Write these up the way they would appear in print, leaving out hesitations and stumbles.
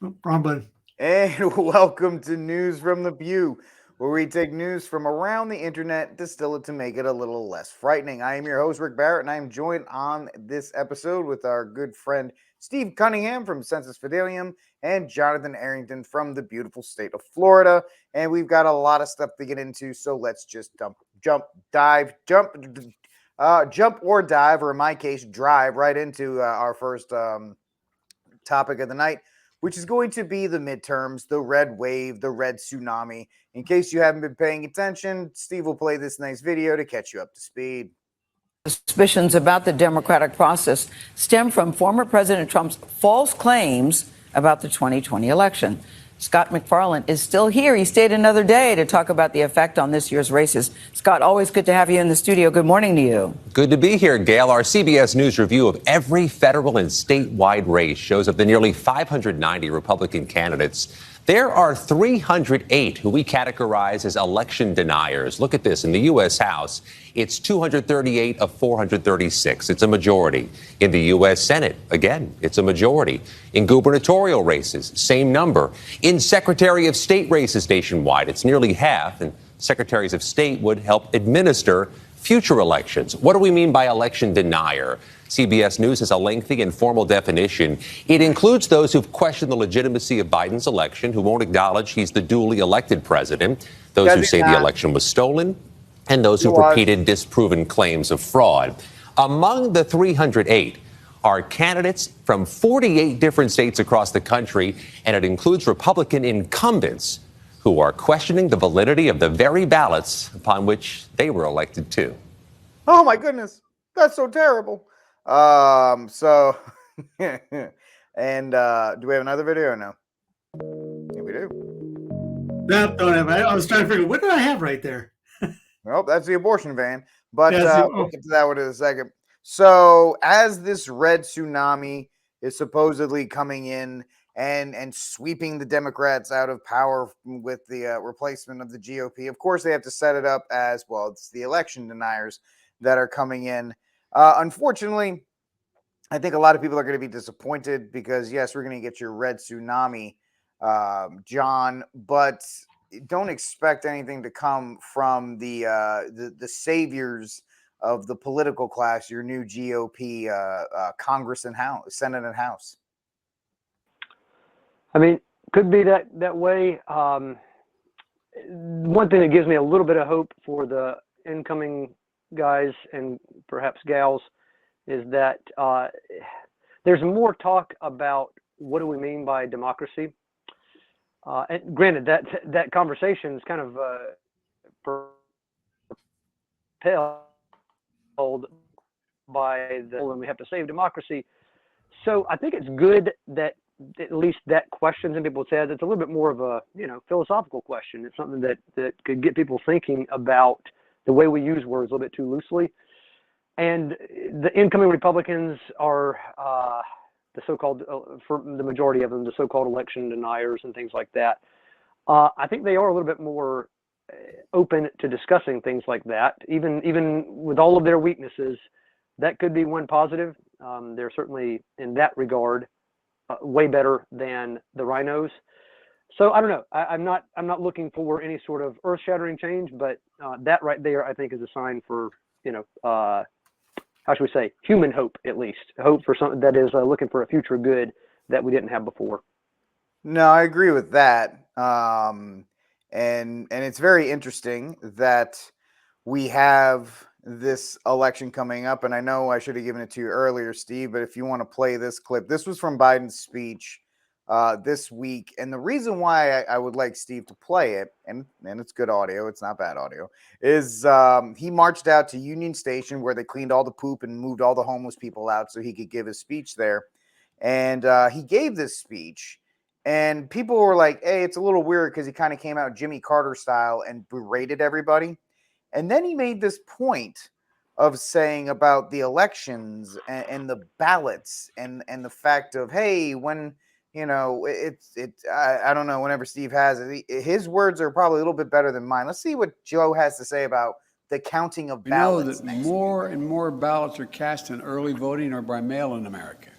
Wrong button. And welcome to News from the Pew, where we take news from around the internet, distill it to make it a little less frightening. I am your host, Rick Barrett, and I am joined on this episode with our good friend Steve Cunningham from Census Fidelium and Jonathan Arrington from the beautiful state of Florida. And we've got a lot of stuff to get into, so let's just jump or dive, or in my case, drive right into our first topic of the night, which is going to be the midterms, the red wave, the red tsunami. In case you haven't been paying attention, Steve will play this nice video to catch you up to speed. Suspicions about the democratic process stem from former President Trump's false claims about the 2020 election. Scott MacFarlane is still here. He stayed another day to talk about the effect on this year's races. Scott, always good to have you in the studio. Good morning to you. Good to be here, Gail. Our CBS News review of every federal and statewide race shows of the nearly 590 Republican candidates, there are 308 who we categorize as election deniers. Look at this. In the U.S. House, it's 238 of 436. It's a majority. In the U.S. Senate, again, it's a majority. In gubernatorial races, same number. In Secretary of State races nationwide, it's nearly half. And secretaries of state would help administer future elections. What do we mean by election denier? CBS News has a lengthy and formal definition. It includes those who've questioned the legitimacy of Biden's election, who won't acknowledge he's the duly elected president, those who say the election was stolen, and those who've repeated disproven claims of fraud. Among the 308 are candidates from 48 different states across the country, and it includes Republican incumbents who are questioning the validity of the very ballots upon which they were elected to. Oh my goodness, that's so terrible. And do we have another video or no? Yeah, we do. No, don't have. I was trying to figure what did I have right there. Well, that's the abortion van, but we'll get to that one in a second. So, as this red tsunami is supposedly coming in and sweeping the Democrats out of power with the replacement of the GOP, of course, they have to set it up as, well, it's the election deniers that are coming in. Unfortunately, I think a lot of people are going to be disappointed because, yes, we're going to get your red tsunami, John, but don't expect anything to come from the saviors of the political class, your new GOP Congress and House, Senate and House. I mean, could be that way. One thing that gives me a little bit of hope for the incoming guys and perhaps gals is that there's more talk about what do we mean by democracy. And granted, that conversation is kind of propelled by and we have to save democracy. So I think it's good that at least that question's in people's heads. It's a little bit more of a philosophical question. It's something that could get people thinking about the way we use words a little bit too loosely. And the incoming Republicans are the so-called, for the majority of them, the so-called election deniers and things like that. I think they are a little bit more open to discussing things like that, even with all of their weaknesses. That could be one positive. They're certainly, in that regard, way better than the rhinos. So I don't know. I'm not looking for any sort of earth-shattering change, but that right there, I think, is a sign for how should we say, human hope, at least. Hope for something that is looking for a future good that we didn't have before. No, I agree with that. And it's very interesting that we have this election coming up. And I know I should have given it to you earlier, Steve, but if you want to play this clip, this was from Biden's speech this week. And the reason why I would like Steve to play it, and it's good audio, it's not bad audio, is he marched out to Union Station where they cleaned all the poop and moved all the homeless people out so he could give his speech there. And he gave this speech, and people were like, hey, it's a little weird because he kind of came out Jimmy Carter style and berated everybody. And then he made this point of saying about the elections and the ballots and the fact of, hey, when I don't know, whenever Steve has it, his words are probably a little bit better than mine. Let's see what Joe has to say about the counting of ballots. We know that more and more ballots are cast in early voting or by mail in America.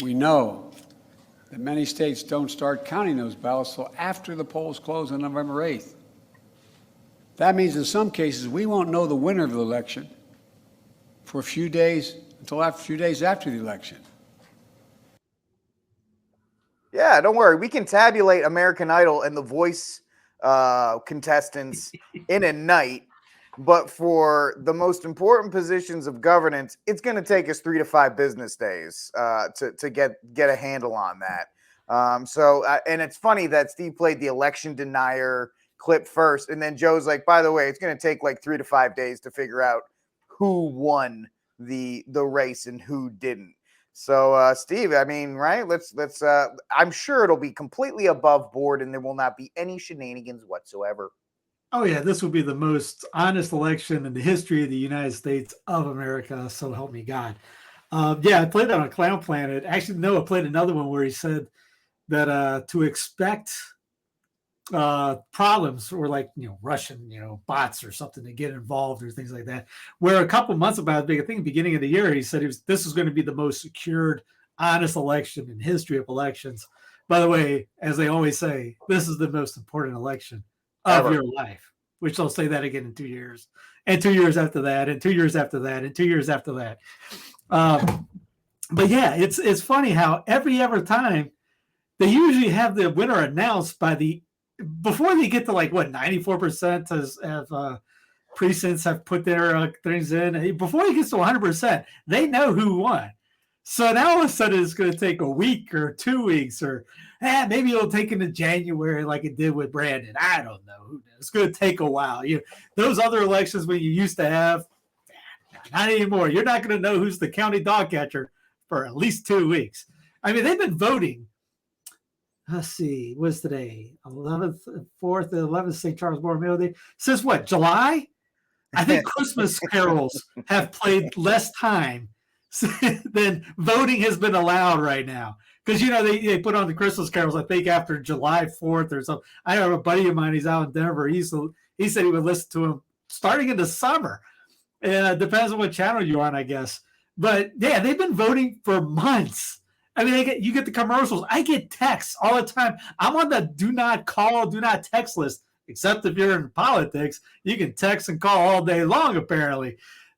We know that many states don't start counting those ballots till after the polls close on November 8th. That means in some cases we won't know the winner of the election for a few days until a few days after the election. Yeah, don't worry. We can tabulate American Idol and The Voice contestants in a night. But for the most important positions of governance, it's going to take us 3 to 5 business days to get a handle on that. And it's funny that Steve played the election denier clip first, and then Joe's like, by the way, it's going to take like 3 to 5 days to figure out who won the race and who didn't. So, Steve, I mean, right? Let's. I'm sure it'll be completely above board, and there will not be any shenanigans whatsoever. Oh, yeah, this will be the most honest election in the history of the United States of America, so help me God. Yeah, I played that on Clown Planet. Actually, no, I played another one where he said that to expect problems or like, Russian, bots or something to get involved or things like that. Where a couple months about it, I think beginning of the year, he said this is going to be the most secured, honest election in history of elections. By the way, as they always say, this is the most important election of your life, which they'll say that again in 2 years, and 2 years after that, and 2 years after that, and 2 years after that. But yeah, it's funny how every time they usually have the winner announced before they get to 94% of precincts have put their things in. Before he gets to 100%, they know who won. So now all of a sudden it's going to take a week or 2 weeks, or maybe it'll take into January like it did with Brandon. I don't know. Who knows? It's going to take a while. Those other elections when you used to have, not anymore. You're not going to know who's the county dog catcher for at least 2 weeks. I mean, they've been voting. Let's see, what's today? 11th St. Charles Borromeo Day. Since what, July? I think Christmas carols have played less time than voting has been allowed right now. Because, they put on the Christmas carols, I think, after July 4th or something. I have a buddy of mine, he's out in Denver. He said he would listen to them starting in the summer. And it depends on what channel you're on, I guess. But, yeah, they've been voting for months. I mean, you get the commercials. I get texts all the time. I'm on the do not call, do not text list, except if you're in politics. You can text and call all day long, apparently.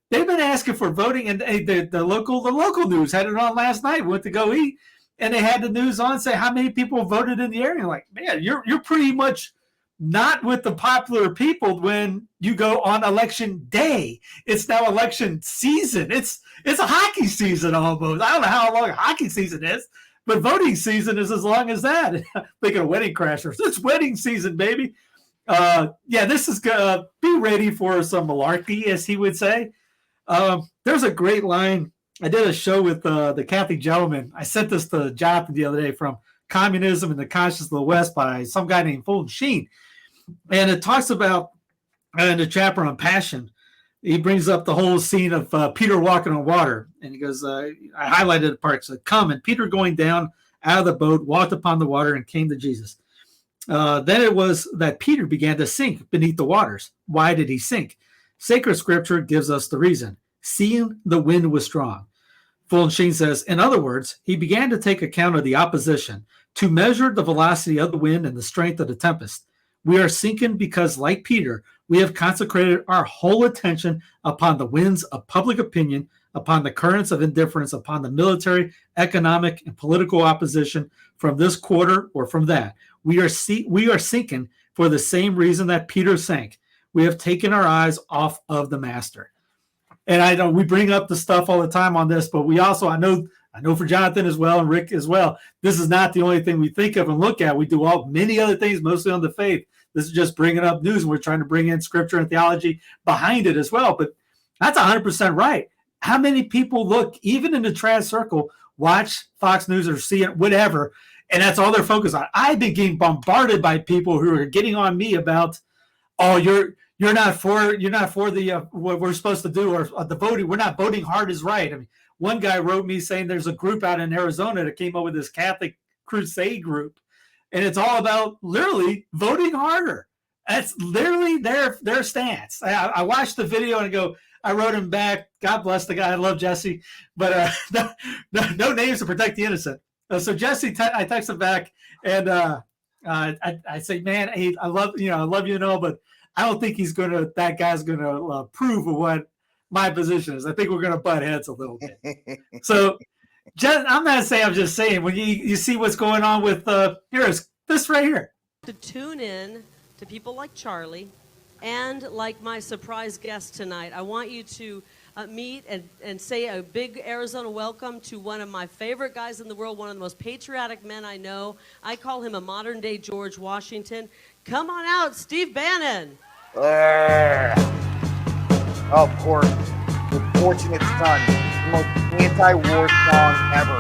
They've been asking for voting, and the local news had it on last night. We went to go eat, and they had the news on say how many people voted in the area. Like, man, you're pretty much not with the popular people when you go on election day. It's now election season. It's a hockey season almost. I don't know how long hockey season is, but voting season is as long as that. Thinking of Wedding Crashers. It's wedding season, baby. This is gonna be ready for some malarkey, as he would say. There's a great line. I did a show with the Catholic gentleman. I sent this to Jonathan the other day, from Communism and the Conscience of the West by some guy named Fulton Sheen. And it talks about, in the chapter on passion, he brings up the whole scene of Peter walking on water. And he goes, I highlighted the part. So, come, and Peter going down out of the boat, walked upon the water and came to Jesus. Then it was that Peter began to sink beneath the waters. Why did he sink? Sacred scripture gives us the reason. Seeing the wind was strong. Fulton Sheen says, in other words, he began to take account of the opposition, to measure the velocity of the wind and the strength of the tempest. We are sinking because, like Peter, we have consecrated our whole attention upon the winds of public opinion, upon the currents of indifference, upon the military, economic, and political opposition from this quarter or from that. We are sinking for the same reason that Peter sank. We have taken our eyes off of the master. And I know we bring up the stuff all the time on this, but we also, I know for Jonathan as well and Rick as well, this is not the only thing we think of and look at. We do many other things, mostly on the faith. This is just bringing up news, and we're trying to bring in scripture and theology behind it as well. But that's 100% right. How many people look, even in the trad circle, watch Fox News or see it, whatever, and that's all they're focused on? I've been getting bombarded by people who are getting on me about, oh, you're not for the what we're supposed to do, or the voting. We're not voting hard is right. I mean, one guy wrote me saying there's a group out in Arizona that came up with this Catholic Crusade group, and it's all about literally voting harder. That's literally their stance. I watched the video and I wrote him back. God bless the guy. I love Jesse, but no names to protect the innocent. So Jesse, I text him back, and I say, man, hey, I love you know, but I don't think that guy's gonna approve of what my position is. I think we're gonna butt heads a little bit. So I'm not saying, I'm just saying, when you see what's going on with here's this right here. To tune in to people like Charlie and like my surprise guest tonight. I want you to meet and say a big Arizona welcome to one of my favorite guys in the world, one of the most patriotic men I know. I call him a modern day George Washington. Come on out, Steve Bannon. Of course, the Fortunate Son, the most anti-war song ever.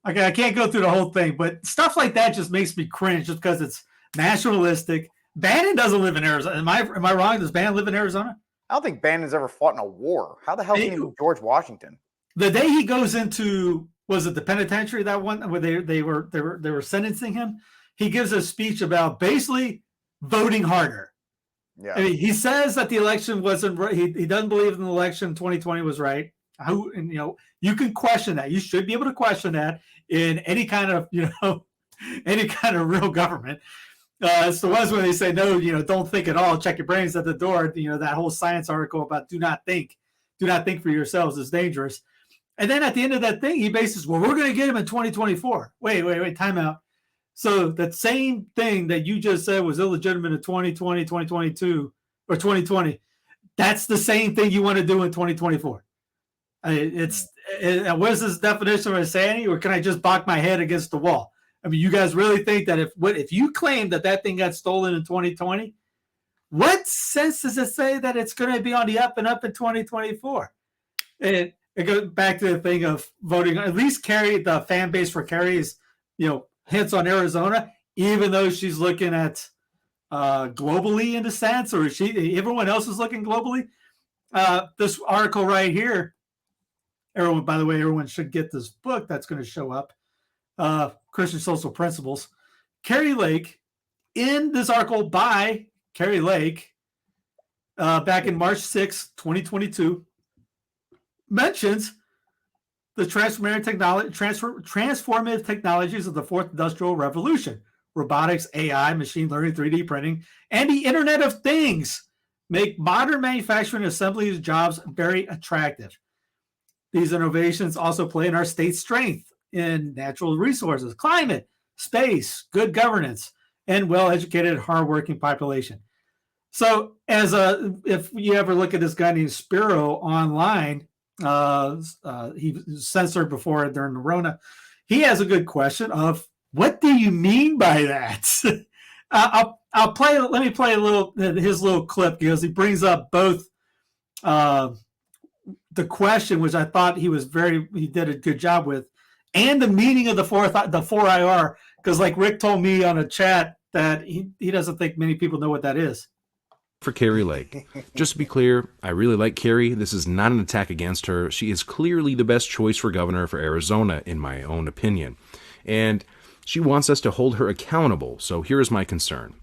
Okay, I can't go through the whole thing, but stuff like that just makes me cringe just because it's nationalistic. Bannon doesn't live in Arizona. Am I wrong? Does Bannon live in Arizona? I don't think Bannon's ever fought in a war. How the hell can he be George Washington? The day he goes into, was it the penitentiary, that one where they were sentencing him? He gives a speech about basically voting harder. Yeah. I mean, he says that the election wasn't right. He doesn't believe in the election 2020 was right. And you can question that. You should be able to question that in any kind of any kind of real government. It's the ones when they say no, don't think at all. Check your brains at the door. That whole science article about do not think for yourselves is dangerous. And then at the end of that thing, he bases, well, we're going to get him in 2024. Wait, time out. So that same thing that you just said was illegitimate in 2020, 2022, or 2020, that's the same thing you want to do in 2024. What is this definition of insanity, or can I just bonk my head against the wall? I mean, you guys really think that if you claim that thing got stolen in 2020, what sense does it say that it's going to be on the up and up in 2024? It goes back to the thing of voting. At least Kerry, the fan base for Kerry is, hits on Arizona, even though she's looking at globally in a sense, or everyone else is looking globally. This article right here, everyone should get this book that's going to show up. Christian Social Principles. Kari Lake, in this article by Kari Lake, back in March 6, 2022, mentions the transformative technologies of the fourth industrial revolution: robotics, AI, machine learning, 3D printing, and the Internet of Things make modern manufacturing and assembly jobs very attractive. These innovations also play in our state's strength in natural resources, climate, space, good governance, and well-educated, hardworking population. So if you ever look at this guy named Spiro online, he was censored before during the Rona. He has a good question of, what do you mean by that? Let me play his little clip, because he brings up both the question, which I thought he did a good job with, and the meaning of the 4IR, because like Rick told me on a chat that he doesn't think many people know what that is. For Kari Lake. Just to be clear, I really like Kari. This is not an attack against her. She is clearly the best choice for governor for Arizona, in my own opinion. And she wants us to hold her accountable, so here is my concern.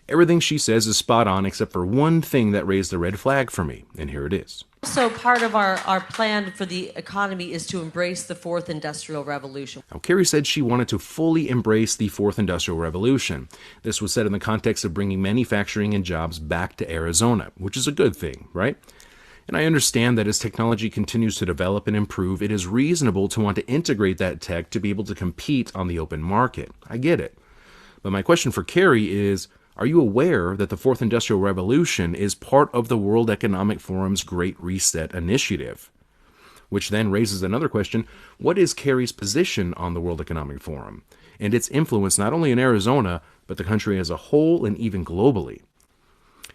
Everything she says is spot on except for one thing that raised the red flag for me, and here it is. So part of our plan for the economy is to embrace the fourth industrial revolution. Now, Kari said she wanted to fully embrace the fourth industrial revolution. This was said in the context of bringing manufacturing and jobs back to Arizona, which is a good thing, right? And I understand that as technology continues to develop and improve, it is reasonable to want to integrate that tech to be able to compete on the open market. I get it. But my question for Kari is, are you aware that the fourth industrial revolution is part of the World Economic Forum's Great Reset initiative? Which then raises another question: what is Kari's position on the World Economic Forum and its influence not only in Arizona, but the country as a whole and even globally?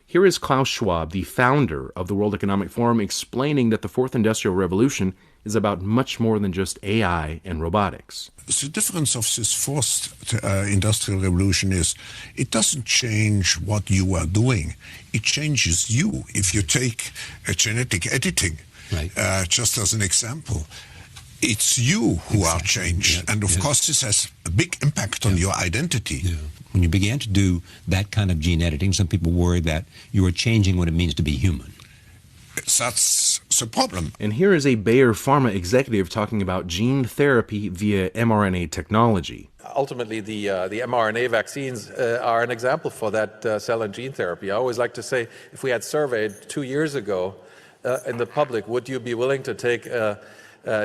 Here is Klaus Schwab, the founder of the World Economic Forum, explaining that the fourth industrial revolution is about much more than just AI and robotics. The difference of this fourth industrial revolution is it doesn't change what you are doing. It changes you. If you take genetic editing, right, just as an example, it's you who are changed. And of course, this has a big impact on your identity. Yeah. When you began to do that kind of gene editing, some people worry that you are changing what it means to be human. That's that's a problem. And here is a Bayer Pharma executive talking about gene therapy via mRNA technology. Ultimately, the mRNA vaccines are an example for that cell and gene therapy. I always like to say, if we had surveyed 2 years ago in the public, would you be willing to take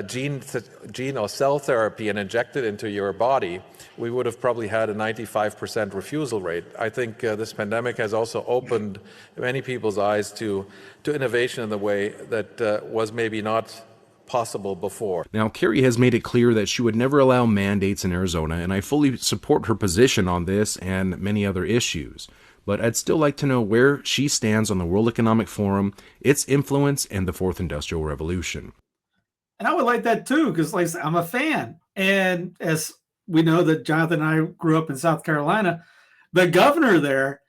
gene or cell therapy and inject it into your body, we would have probably had a 95% refusal rate. I think this pandemic has also opened many people's eyes to innovation in the way that was maybe not possible before. Now, Kerry has made it clear that she would never allow mandates in Arizona, and I fully support her position on this and many other issues. But I'd still like to know where she stands on the World Economic Forum, its influence, and the Fourth Industrial Revolution. And I would like that too, because like I said, I'm a fan. And as we know that Jonathan and I grew up in South Carolina, the governor there,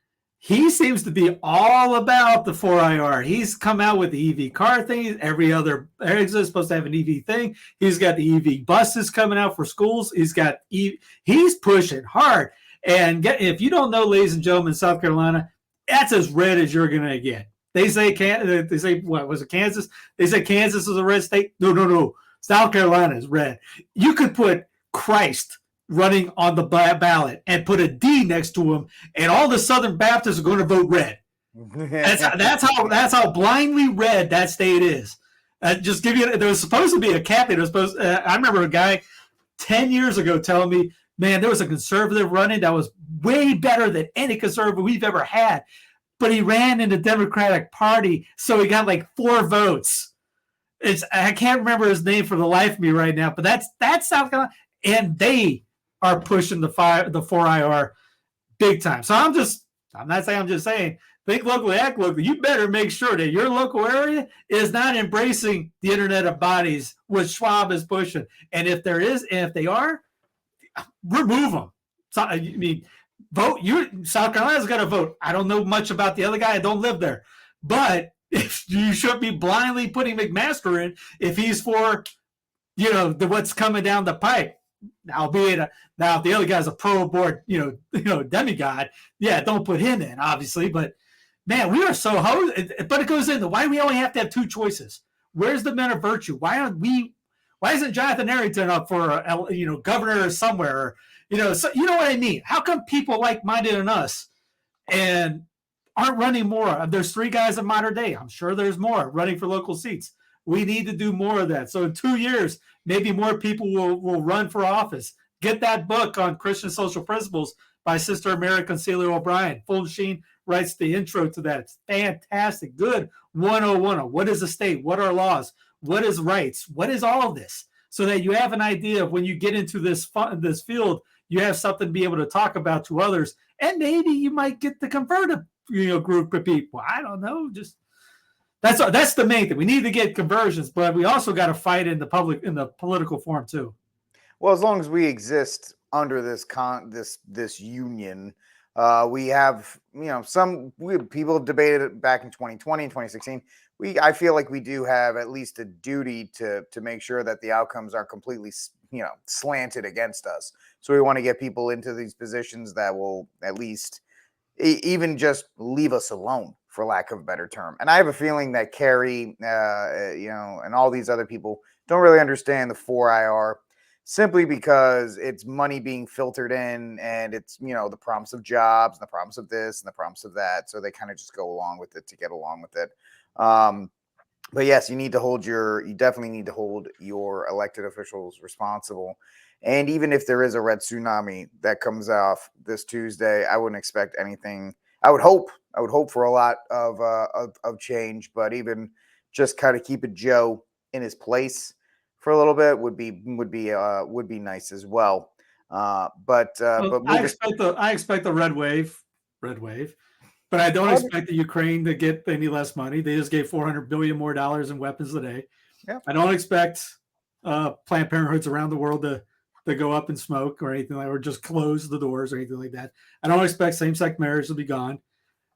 he seems to be all about the 4IR. He's come out with the EV car thing. Every other exit is supposed to have an EV thing. He's got the EV buses coming out for schools. He's pushing hard. And if you don't know, ladies and gentlemen, South Carolina, that's as red as you're going to get. They say what was it, Kansas? They say Kansas is a red state. No. South Carolina is red. You could put Christ running on the ballot and put a D next to him, and all the Southern Baptists are going to vote red. That's how blindly red that state is. Just give you. There was supposed to be a candidate. I remember a guy 10 years ago telling me, "Man, there was a conservative running that was way better than any conservative we've ever had." But he ran in the Democratic Party, so he got like 4 votes. I can't remember his name for the life of me right now, but that's South Carolina, and they are pushing the 4IR big time. So I'm just saying, think locally, act locally. You better make sure that your local area is not embracing the Internet of Bodies, what Schwab is pushing. And if they are, remove them. So, I mean, vote. South Carolina's got to vote. I don't know much about the other guy. I don't live there, but you should be blindly putting McMaster in if he's for, what's coming down the pipe. Now, if the other guy's a pro-abort, demigod, yeah, don't put him in, obviously. But man, we are so but it goes into why we only have to have 2 choices. Where's the men of virtue? Why isn't Jonathan Arrington up for governor somewhere? So you know what I mean? How come people like-minded than us and aren't running more? There's 3 guys in modern day. I'm sure there's more running for local seats. We need to do more of that. So in 2 years, maybe more people will run for office. Get that book on Christian social principles by Sister American Celia O'Brien. Fulton Sheen writes the intro to that. It's fantastic. Good 101 on what is a state? What are laws? What is rights? What is all of this? So that you have an idea of when you get into this field, you have something to be able to talk about to others. And maybe you might get the converted group of people. I don't know. Just that's the main thing. We need to get conversions, but we also got to fight in the political forum too. Well, as long as we exist under this union, we have people have debated it back in 2020 and 2016. I feel like we do have at least a duty to make sure that the outcomes are completely slanted against us. So we want to get people into these positions that will at least even just leave us alone, for lack of a better term. And I have a feeling that Kerry, and all these other people don't really understand the 4IR simply because it's money being filtered in, and it's, the promise of jobs and the promise of this and the promise of that. So they kind of just go along with it to get along with it. But yes, you definitely need to hold your elected officials responsible. And even if there is a red tsunami that comes off this Tuesday, I wouldn't expect anything. I would hope for a lot of change, but even just kind of keeping Joe in his place for a little bit would be nice as well. But I expect the red wave, but I don't expect the Ukraine to get any less money. They just gave $400 billion more in weapons today. Yeah. I don't expect Planned Parenthoods around the world to go up in smoke or anything or just close the doors or anything like that. I don't expect same-sex marriage to be gone.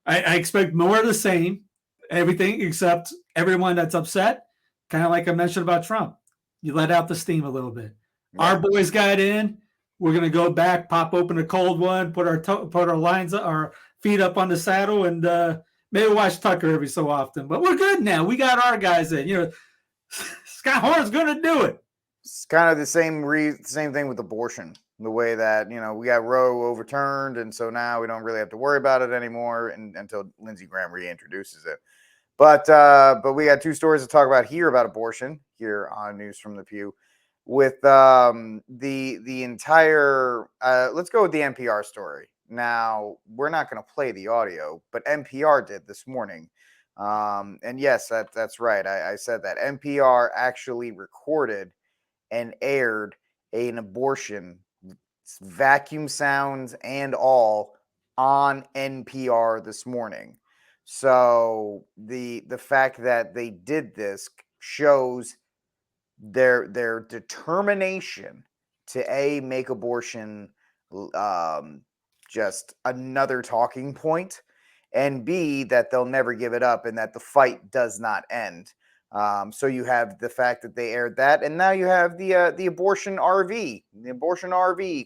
I expect more of the same, everything except everyone that's upset, kind of like I mentioned about Trump. You let out the steam a little bit. Yeah. Our boys got in. We're going to go back, pop open a cold one, put our feet up on the saddle, and Maybe watch Tucker every so often, but we're good now. We got our guys in. Scott Horn's going to do it. It's kind of the same thing with abortion. The way that, we got Roe overturned, and so now we don't really have to worry about it anymore until Lindsey Graham reintroduces it. But we got two stories to talk about here about abortion here on News from the Pew. With the entire, let's go with the NPR story. Now, we're not going to play the audio, but NPR did this morning. And yes, that's right. I said that. NPR actually recorded and aired an abortion, vacuum sounds and all, on NPR this morning. So the fact that they did this shows their determination to make abortion just another talking point, and B, that they'll never give it up and that the fight does not end. So you have the fact that they aired that, and now you have the abortion RV,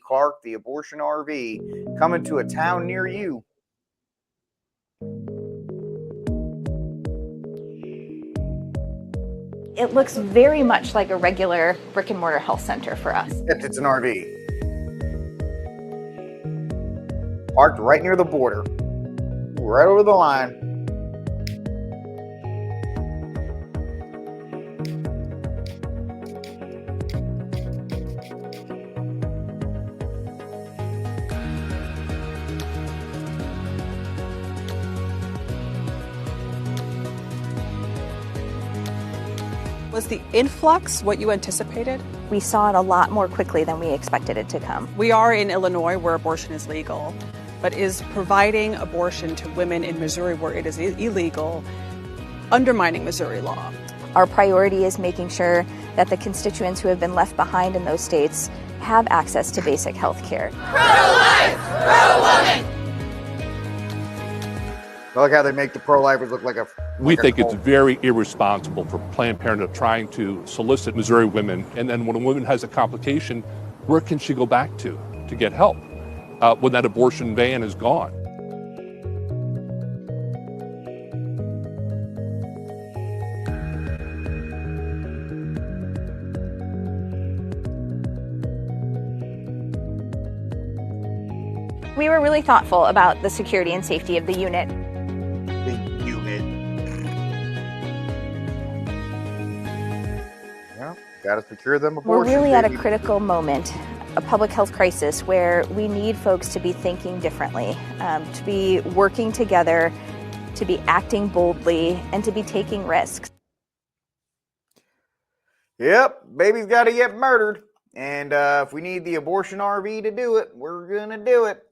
Clark, the abortion RV coming to a town near you. It looks very much like a regular brick and mortar health center for us. Except it's an RV. Parked right near the border, right over the line. Was the influx what you anticipated? We saw it a lot more quickly than we expected it to come. We are in Illinois where abortion is legal, but is providing abortion to women in Missouri where it is illegal undermining Missouri law? Our priority is making sure that the constituents who have been left behind in those states have access to basic health care. Pro-life, pro-woman. I like how they make the pro-lifers look like we think it's very irresponsible for Planned Parenthood trying to solicit Missouri women, and then when a woman has a complication, where can she go back to get help when that abortion ban is gone? We were really thoughtful about the security and safety of the unit. Got to secure them abortion. We're really at a critical moment, a public health crisis, where we need folks to be thinking differently, to be working together, to be acting boldly, and to be taking risks. Yep, baby's got to get murdered. And if we need the abortion RV to do it, we're going to do it.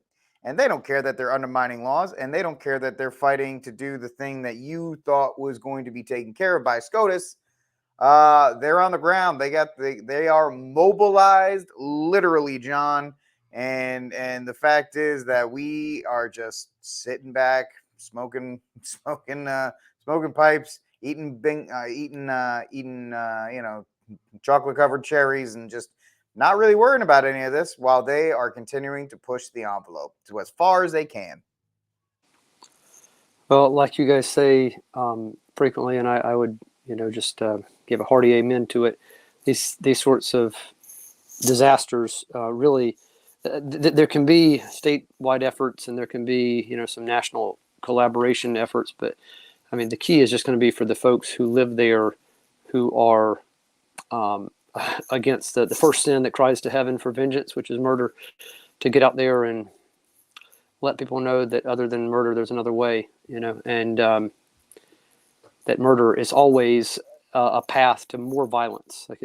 And they don't care that they're undermining laws, and they don't care that they're fighting to do the thing that you thought was going to be taken care of by SCOTUS. They're on the ground. They are mobilized, literally, John. And the fact is that we are just sitting back, smoking pipes, eating chocolate covered cherries, and just not really worrying about any of this, while they are continuing to push the envelope to as far as they can. Well, like you guys say frequently, and I would, just give a hearty amen to it. These sorts of disasters really, there can be statewide efforts, and there can be some national collaboration efforts. But I mean, the key is just going to be for the folks who live there, who are against the first sin that cries to heaven for vengeance, which is murder, to get out there and let people know that other than murder, there's another way. And that murder is always a path to more violence. Like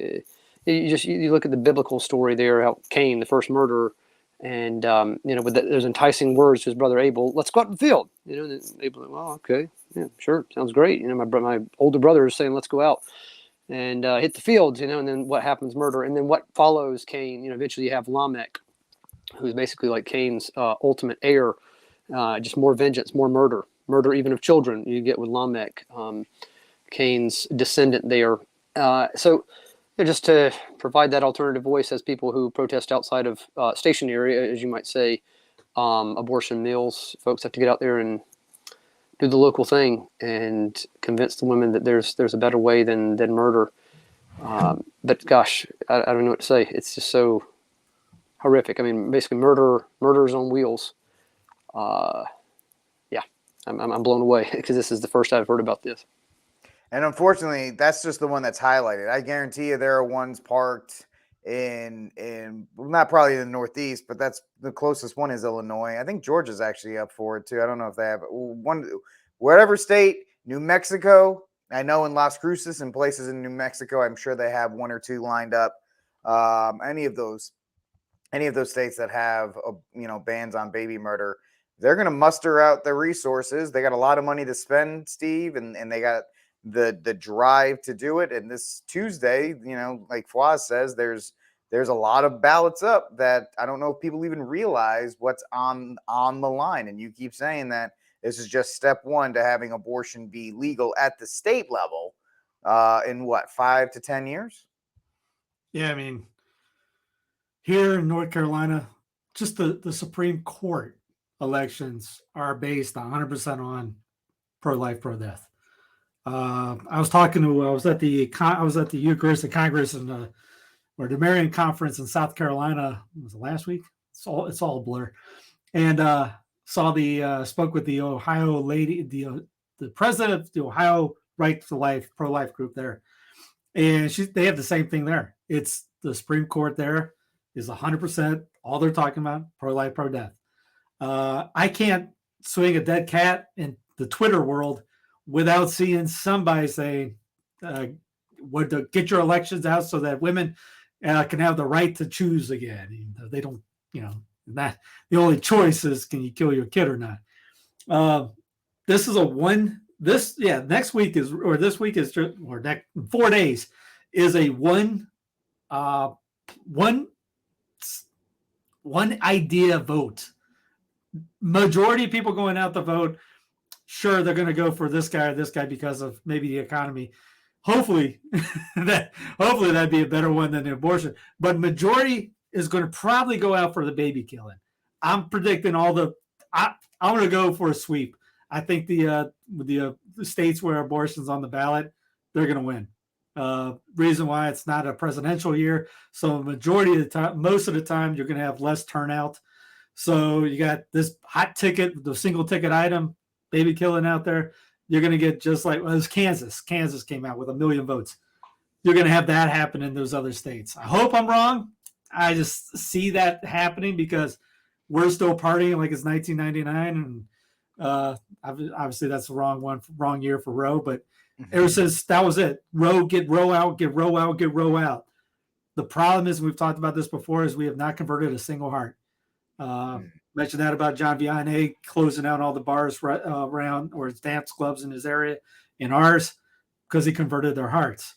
you look at the biblical story there, how Cain, the first murderer, and with those enticing words to his brother Abel, let's go out in the field. And Abel, well, okay, yeah, sure, sounds great. My older brother is saying, let's go out and hit the fields. And then what happens? Murder. And then what follows Cain? Eventually you have Lamech, who's basically like Cain's ultimate heir. Just more vengeance, more murder even of children. You get with Lamech, Cain's descendant there. So just to provide that alternative voice as people who protest outside of stationary, as you might say, abortion mills, folks have to get out there and do the local thing and convince the women that there's a better way than murder. But gosh, I don't know what to say. It's just so horrific. I mean, basically murderers on wheels. Yeah, I'm blown away because this is the first I've heard about this. And unfortunately, that's just the one that's highlighted. I guarantee you there are ones parked in not probably in the Northeast, but that's the closest one is Illinois. I think Georgia's actually up for it too. I don't know if they have one, whatever state, New Mexico. I know in Las Cruces and places in New Mexico, I'm sure they have one or two lined up. Any of those states that have bans on baby murder, they're going to muster out their resources. They got a lot of money to spend, Steve, and they got the drive to do it. And this Tuesday, like Fawaz says, there's a lot of ballots up that I don't know if people even realize what's on the line. And you keep saying that this is just step one to having abortion be legal at the state level in what, 5 to 10 years? Yeah, I mean, here in North Carolina, just the Supreme Court elections are based 100% on pro-life, pro-death. I was at the Eucharistic Congress or the Marian Conference in South Carolina. Was it last week? It's all a blur. And spoke with the Ohio lady, the president of the Ohio Right to Life pro-life group there, and they have the same thing there. It's the Supreme Court there is 100%. All they're talking about pro-life, pro-death. I can't swing a dead cat in the Twitter world without seeing somebody say, get your elections out so that women can have the right to choose again. They don't, that the only choice is, can you kill your kid or not? This is next week is, or this week is, or next 4 days is a one idea vote. Majority of people going out to vote, sure, they're going to go for this guy or this guy because of maybe the economy. Hopefully that'd be a better one than the abortion. But majority is going to probably go out for the baby killing. I'm predicting I'm going to go for a sweep. I think the states where abortion's on the ballot, they're going to win. Reason why it's not a presidential year. So majority of the time, most of the time, you're going to have less turnout. So you got this hot ticket, the single ticket item, baby killing out there. You're going to get just like, well, it was Kansas. Kansas came out with 1 million votes. You're going to have that happen in those other states. I hope I'm wrong. I just see that happening because we're still partying like it's 1999. And obviously that's the wrong year for Roe. But ever since that was it, Roe, get Roe out, get Roe out, get Roe out. The problem is, we've talked about this before, is we have not converted a single heart. Mentioned that about John Vianney closing out all the bars around, or his dance clubs in his area, in ours, because he converted their hearts.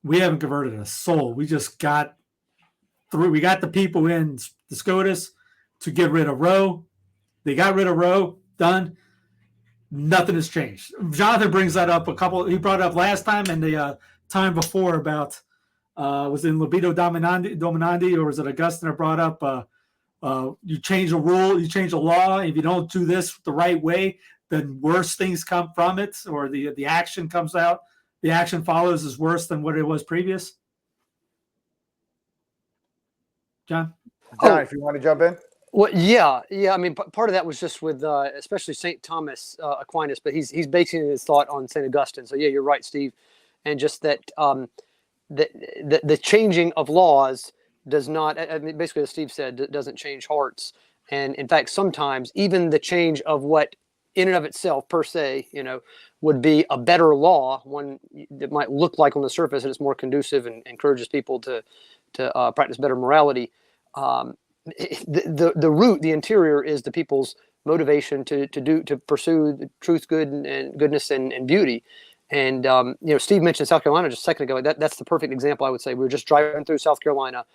We haven't converted a soul. We just got through. We got the people in the SCOTUS to get rid of Roe. They got rid of Roe. Done. Nothing has changed. Jonathan brings that up he brought it up last time and the time before about was it in Libido Dominandi, or was it Augustine that brought up you change a rule, you change a law, if you don't do this the right way, then worse things come from it, or the action comes out. The action follows is worse than what it was previous. John, if you want to jump in. Well, yeah. I mean, part of that was just with especially St. Thomas Aquinas, but he's basing his thought on St. Augustine. So yeah, you're right, Steve, and just that the changing of laws does not, I mean, basically, as Steve said, doesn't change hearts. And in fact, sometimes even the change of what in and of itself, per se, would be a better law, one that might look like on the surface and it's more conducive and encourages people to practice better morality. The root, the interior, is the people's motivation to pursue the truth, good, and goodness and beauty. And Steve mentioned South Carolina just a second ago. That's the perfect example, I would say. We were just driving through South Carolina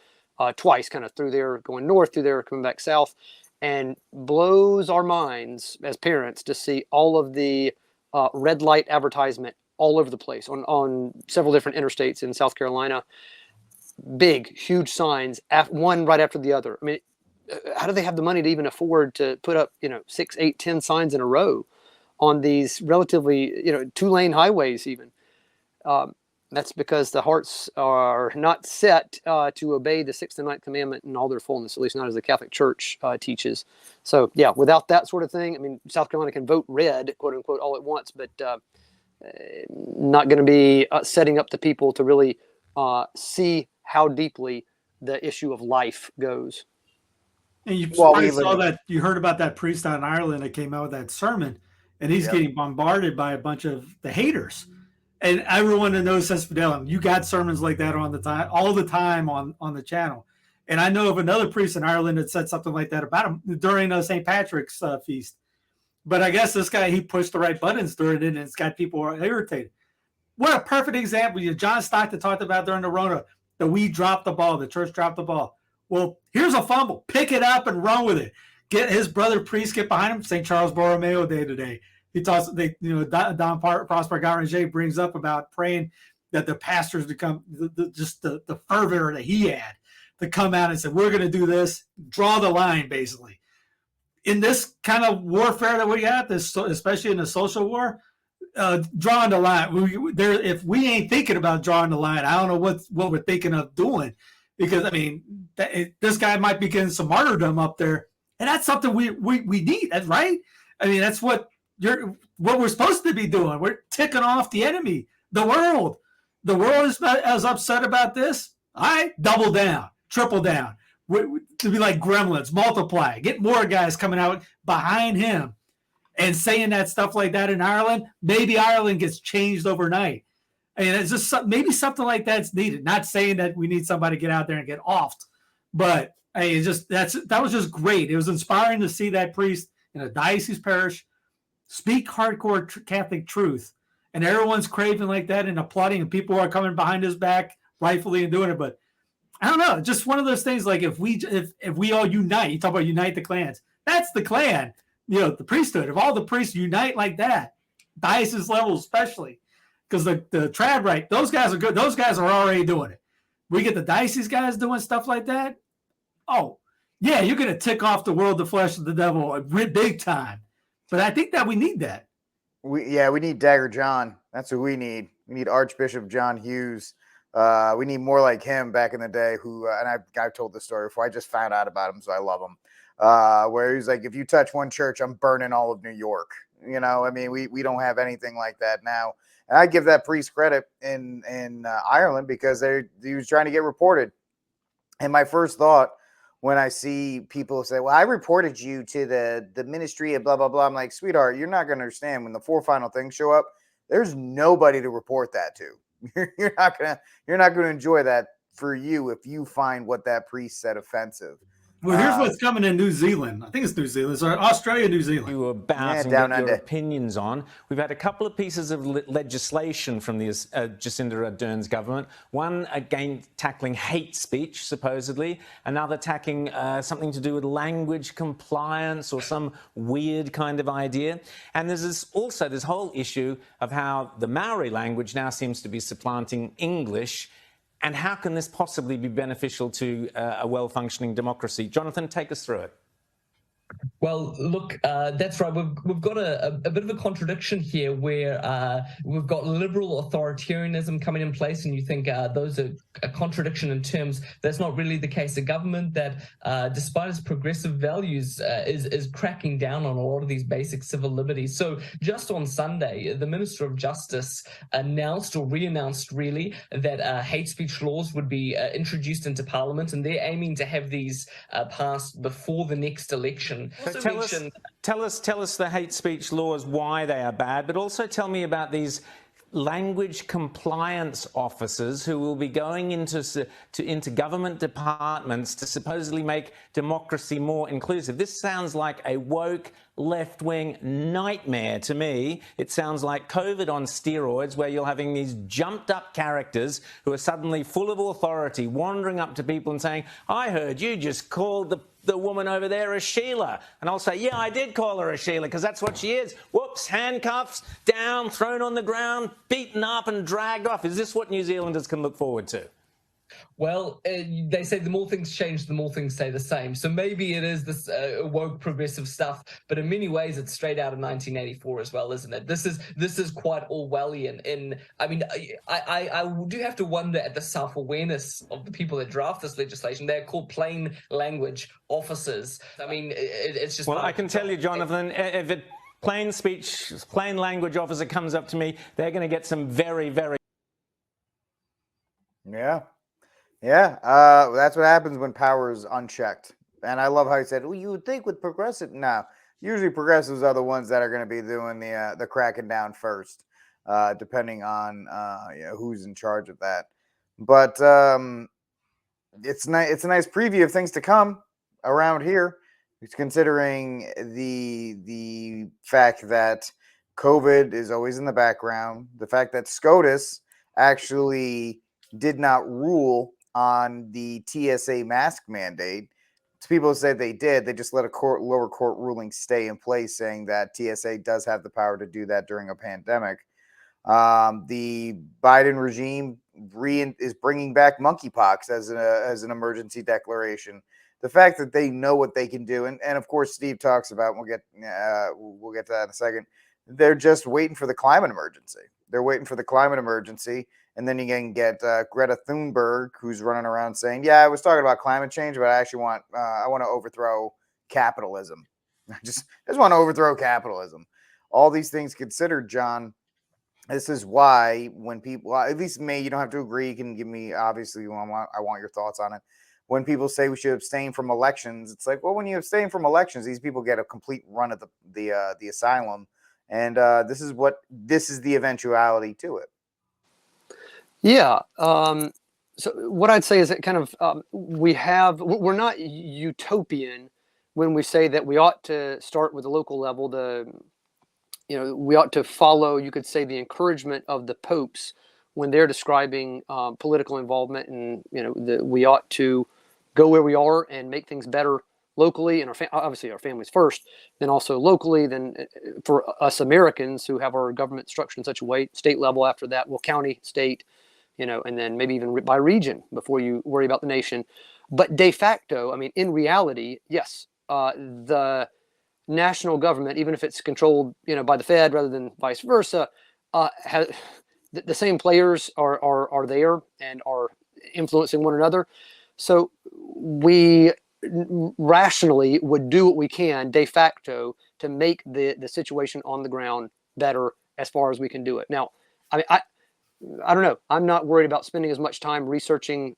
twice, kind of through there, going north, through there, coming back south, and blows our minds as parents to see all of the red light advertisement all over the place on several different interstates in South Carolina. Big, huge signs, one right after the other. I mean, how do they have the money to even afford to put up, 6, 8, 10 signs in a row? on these relatively, 2-lane highways even. That's because the hearts are not set to obey the 6th and 9th commandment in all their fullness, at least not as the Catholic Church teaches. So, yeah, without that sort of thing, I mean, South Carolina can vote red, quote unquote, all at once, but not going to be setting up the people to really see how deeply the issue of life goes. And you saw that, you heard about that priest out in Ireland that came out with that sermon, and he's getting bombarded by a bunch of the haters. And everyone that knows Cespadellum, you got sermons like that on the time, all the time on the channel. And I know of another priest in Ireland that said something like that about him during St. Patrick's feast. But I guess this guy, he pushed the right buttons during it, and it's got people irritated. What a perfect example. John Stockton talked about during the Rona that we dropped the ball, the church dropped the ball. Well, here's a fumble. Pick it up and run with it. Get his brother priest, get behind him. St. Charles Borromeo Day today. He talks, Don Prosper Garanger brings up about praying that the pastors become the fervor that he had to come out and say, we're going to do this, draw the line, basically. In this kind of warfare that we got, especially in the social war, drawing the line. If we ain't thinking about drawing the line, I don't know what we're thinking of doing, because I mean, this guy might be getting some martyrdom up there, and that's something we need. That's right. I mean, that's what we're supposed to be doing. We're ticking off the enemy, the world. The world is as upset about this. All right, double down, triple down. To be like gremlins, multiply, get more guys coming out behind him and saying that stuff like that in Ireland. Maybe Ireland gets changed overnight. I mean, it's just maybe something like that's needed. Not saying that we need somebody to get out there and get offed, but I mean, that was just great. It was inspiring to see that priest in a diocese parish speak hardcore Catholic truth, and everyone's craving like that and applauding, and people are coming behind his back rightfully and doing it. But I don't know, just one of those things. Like if we all unite, you talk about unite the clans. That's the clan, the priesthood. If all the priests unite like that, diocese level especially, because the trad right, those guys are good. Those guys are already doing it. We get the diocese guys doing stuff like that. Oh yeah, you're gonna tick off the world, the flesh, and the devil big time. But I think that we need that. We need Dagger John. That's who we need. We need Archbishop John Hughes. We need more like him back in the day who, and I've told this story before. I just found out about him, so I love him. Where he's like, if you touch one church, I'm burning all of New York. I mean, we don't have anything like that now. And I give that priest credit in Ireland because he was trying to get reported. And my first thought when I see people say, well, I reported you to the ministry of blah, blah, blah. I'm like, sweetheart, you're not going to understand when the 4 final things show up, there's nobody to report that to. You're not gonna enjoy that for you if you find what that priest said offensive. Well, here's what's coming in New Zealand. I think it's New Zealand. It's Australia, New Zealand. You were about and get your opinions on. We've had a couple of pieces of legislation from the Jacinda Ardern's government. One again tackling hate speech, supposedly. Another tackling something to do with language compliance or some weird kind of idea. And there's also this whole issue of how the Maori language now seems to be supplanting English. And how can this possibly be beneficial to a well-functioning democracy? Jonathan, take us through it. Well, look, that's right. We've got a bit of a contradiction here where we've got liberal authoritarianism coming in place, and you think those are a contradiction in terms that's not really the case. A government that, despite its progressive values, is cracking down on a lot of these basic civil liberties. So just on Sunday, the Minister of Justice announced or re-announced really that hate speech laws would be introduced into Parliament, and they're aiming to have these passed before the next election. So tell us the hate speech laws, why they are bad, but also tell me about these language compliance officers who will be going into government departments to supposedly make democracy more inclusive. This sounds like a woke left-wing nightmare to me. It sounds like COVID on steroids, where you're having these jumped-up characters who are suddenly full of authority, wandering up to people and saying, I heard you just called the woman over there a Sheila. And I'll say, yeah, I did call her a Sheila because that's what she is. Whoops, handcuffs, down, thrown on the ground, beaten up and dragged off. Is this what New Zealanders can look forward to? Well, they say the more things change, the more things stay the same. So maybe it is this woke progressive stuff, but in many ways, it's straight out of 1984 as well, isn't it? This is quite Orwellian. I mean, I do have to wonder at the self-awareness of the people that draft this legislation. They're called plain language officers. I mean, it's just. Well, I can tell you, Jonathan, if a plain language officer comes up to me, they're going to get some very, very. Yeah. That's what happens when power is unchecked. And I love how he said, well, you would think with progressive. No, usually progressives are the ones that are going to be doing the cracking down first, depending on who's in charge of that. But it's a nice preview of things to come around here. It's considering the fact that COVID is always in the background, the fact that SCOTUS actually did not rule on the TSA mask mandate. People say they did. They just let a lower court ruling stay in place, saying that TSA does have the power to do that during a pandemic. The Biden regime is bringing back monkeypox as an emergency declaration. The fact that they know what they can do, and of course Steve talks about, we'll get to that in a second. They're just waiting for the climate emergency. And then you can get Greta Thunberg, who's running around saying, "Yeah, I was talking about climate change, but I actually want to overthrow capitalism. I just want to overthrow capitalism." All these things considered, John. This is why when people, at least me, you don't have to agree. You can give me, obviously, I want your thoughts on it. When people say we should abstain from elections, it's like, well, when you abstain from elections, these people get a complete run at the asylum, and this is the eventuality to it. Yeah. So what I'd say is that kind of we're not utopian when we say that we ought to start with the local level. We ought to follow, you could say, the encouragement of the popes when they're describing political involvement, and we ought to go where we are and make things better locally, and obviously our families first, then also locally, then for us Americans who have our government structured in such a way, state level after that, well, county, state, and then maybe even by region before you worry about the nation. But de facto, I mean, in reality, yes, the national government, even if it's controlled, by the Fed rather than vice versa, the same players are there and are influencing one another. So we rationally would do what we can de facto to make the situation on the ground better as far as we can do it. Now, I mean, I don't know. I'm not worried about spending as much time researching,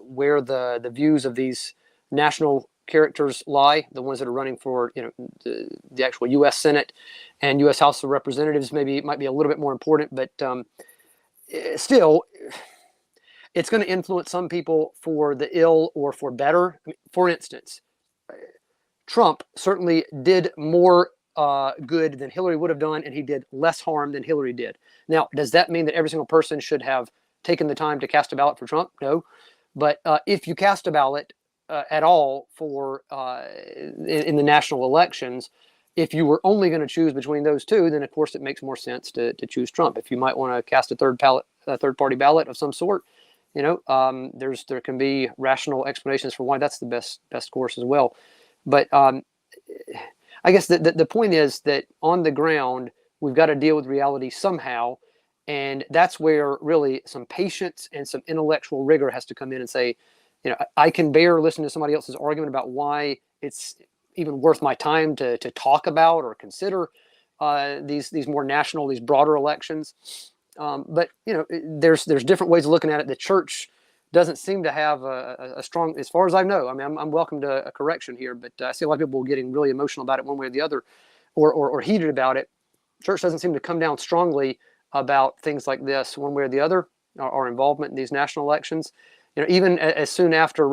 where the views of these national characters lie, the ones that are running for, the actual U.S. Senate and U.S. House of Representatives. Maybe it might be a little bit more important, but still, it's going to influence some people for the ill or for better. I mean, for instance, Trump certainly did more good than Hillary would have done, and he did less harm than Hillary did. Now, does that mean that every single person should have taken the time to cast a ballot for Trump? No. But if you cast a ballot at all for in the national elections, if you were only going to choose between those two, then of course it makes more sense to choose Trump. If you might want to cast a third-party ballot of some sort, there can be rational explanations for why that's the best course as well. But I guess the point is that on the ground, we've got to deal with reality somehow. And that's where really some patience and some intellectual rigor has to come in and say, I can bear listening to somebody else's argument about why it's even worth my time to talk about or consider these more national, these broader elections. But there's different ways of looking at it. The church doesn't seem to have a strong, as far as I know. I mean, I'm welcome to a correction here, but I see a lot of people getting really emotional about it one way or the other, or heated about it. Church doesn't seem to come down strongly about things like this one way or the other. Our involvement in these national elections. Even as soon after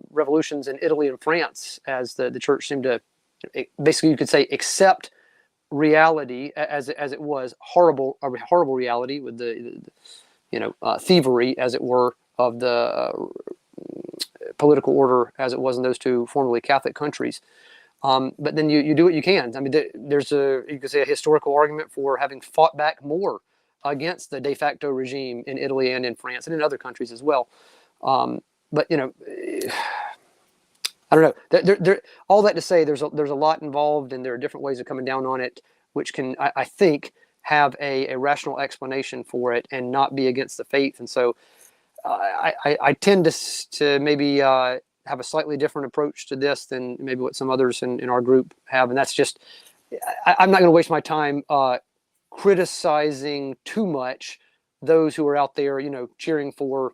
revolutions in Italy and France, as the church seemed to, basically you could say, accept reality as it was, a horrible reality with the thievery, as it were, of the political order as it was in those two formerly Catholic countries. But then you do what you can. I mean, there's you could say a historical argument for having fought back more against the de facto regime in Italy and in France and in other countries as well. But you know, I don't know. All that to say, there's a lot involved, and there are different ways of coming down on it, which can, I think, have a rational explanation for it and not be against the faith. And so, I tend to maybe have a slightly different approach to this than maybe what some others in our group have, and that's just I'm not going to waste my time criticizing too much those who are out there, you know, cheering for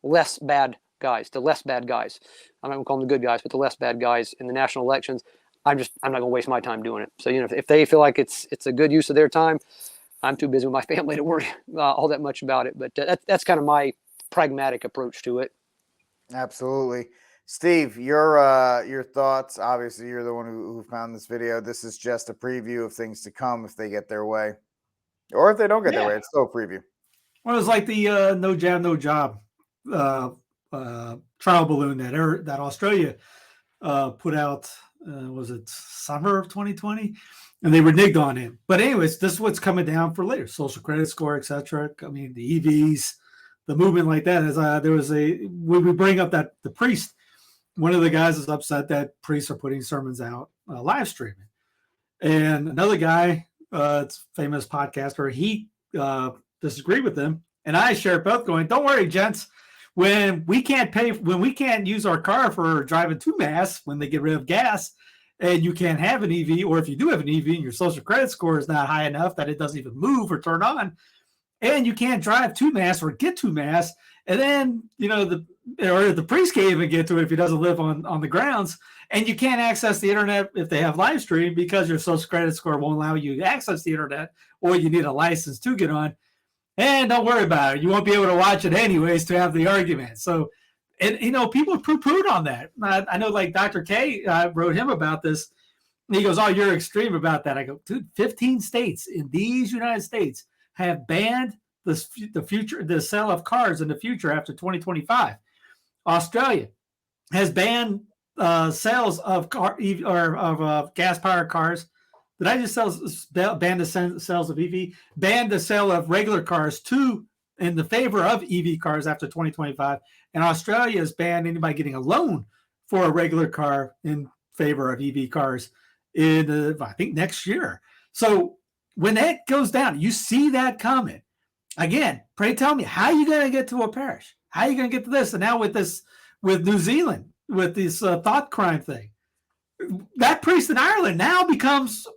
less bad guys, the less bad guys. I'm not going to call them the good guys, but the less bad guys in the national elections. I'm not going to waste my time doing it. So, you know, if they feel like it's a good use of their time, I'm too busy with my family to worry all that much about it. But that's kind of my pragmatic approach to it. Absolutely. Steve, your thoughts. Obviously, you're the one who found this video. This is just a preview of things to come if they get their way. Or if they don't get their way, it's still a preview. Well, it's like the no jab, no job trial balloon that Australia put out, was it summer of 2020? And they reneged on it. But anyways, this is what's coming down for later. Social credit score, etc. I mean, the EVs, the movement like that. As there was when we bring up that the priest, one of the guys is upset that priests are putting sermons out live streaming. And another guy, it's a famous podcaster, he disagreed with them. And I share both going, don't worry, gents. When we can't use our car for driving to Mass when they get rid of gas, and you can't have an EV, or if you do have an EV and your social credit score is not high enough that it doesn't even move or turn on, and you can't drive to Mass or get to Mass, and then, you know, the priest can't even get to it if he doesn't live on the grounds, and you can't access the internet if they have live stream because your social credit score won't allow you to access the internet, or you need a license to get on. And don't worry about it. You won't be able to watch it anyways to have the argument. So, and you know, people poo-pooed on that. I know, like Dr. K, I wrote him about this. And he goes, "Oh, you're extreme about that." I go, "Dude, 15 states in these United States have banned the sale of cars in the future after 2025. Australia has banned sales of gas-powered cars. Did I just ban the sales of EV? Ban the sale of regular cars in the favor of EV cars after 2025. And Australia has banned anybody getting a loan for a regular car in favor of EV cars in, I think, next year. So when that goes down, you see that coming. Again, pray tell me, how are you going to get to a parish? How are you going to get to this? And now with New Zealand, with this thought crime thing, that priest in Ireland now becomes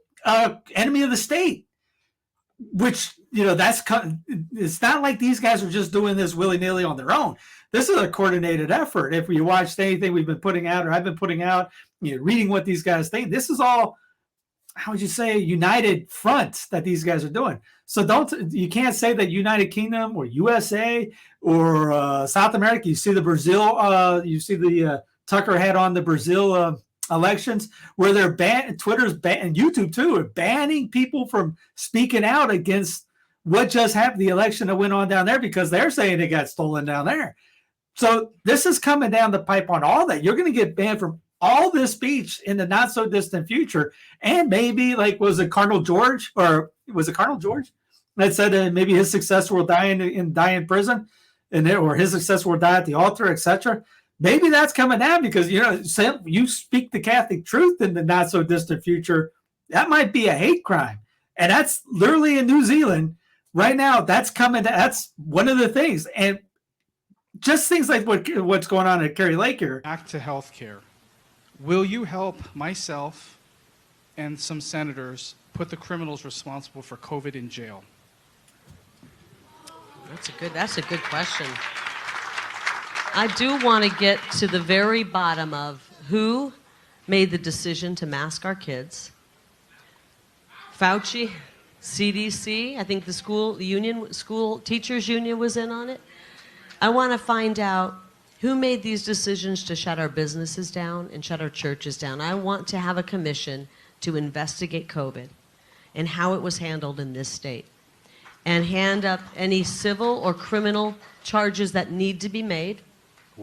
enemy of the state, which, you know, it's not like these guys are just doing this willy-nilly on their own. This is a coordinated effort. If you watched anything we've been putting out, or I've been putting out, you know, reading what these guys think, this is all, how would you say, united front that these guys are doing. So you can't say that United Kingdom or USA or South America, you see the Brazil, you see the Tucker had on the Brazil elections where they're Twitter's and YouTube too are banning people from speaking out against what just happened, the election that went on down there, because they're saying it got stolen down there. So this is coming down the pipe on all that. You're going to get banned from all this speech in the not so distant future. And maybe, like, was it Cardinal George that said maybe his successor will die in prison, or his successor will die at the altar, etc. Maybe that's coming down because, you know, you speak the Catholic truth in the not so distant future. That might be a hate crime. And that's literally in New Zealand right now. That's coming. That's one of the things. And just things like what's going on at Kerry Lake here. Back to healthcare. Will you help myself and some senators put the criminals responsible for COVID in jail? That's a good question. I do want to get to the very bottom of who made the decision to mask our kids. Fauci, CDC, I think the school teachers union was in on it. I want to find out who made these decisions to shut our businesses down and shut our churches down. I want to have a commission to investigate COVID and how it was handled in this state, and hand up any civil or criminal charges that need to be made.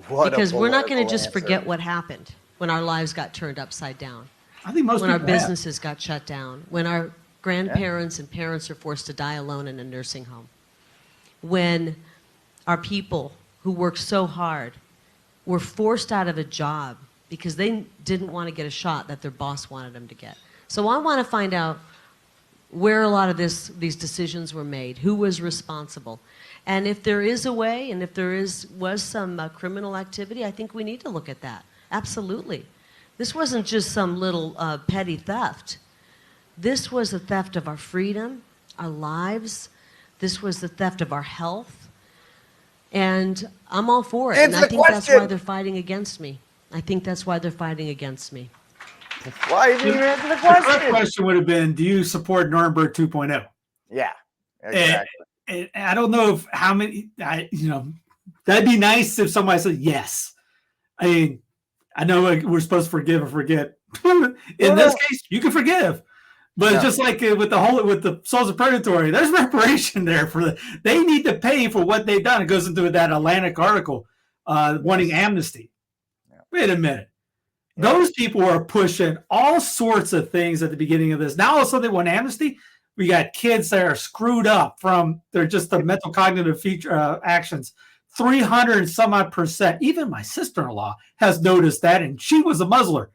Because we're not going to just forget what happened when our lives got turned upside down. I think most when our people businesses got shut down, when our grandparents and parents are forced to die alone in a nursing home. When our people who worked so hard were forced out of a job because they didn't want to get a shot that their boss wanted them to get. So I want to find out where a lot of these decisions were made, who was responsible. And if there is a way, and if there was some criminal activity, I think we need to look at that. Absolutely. This wasn't just some little petty theft. This was the theft of our freedom, our lives. This was the theft of our health. And I'm all for it. And I think that's why they're fighting against me. I think that's why they're fighting against me. Why didn't you answer the The question? first question would have been, do you support Nuremberg 2.0? Yeah, exactly. And I don't know if how many, that'd be nice if somebody said yes. I mean, I know we're supposed to forgive or forget. In this case, you can forgive. But it's just like with the Souls of Purgatory, there's reparation there they need to pay for what they've done. It goes into that Atlantic article wanting amnesty. Yeah. Wait a minute. Yeah. Those people are pushing all sorts of things at the beginning of this. Now all of a sudden they want amnesty. We got kids that are screwed up from the mental cognitive feature actions. 300 and some odd %. Even my sister-in-law has noticed that, and she was a Muslim.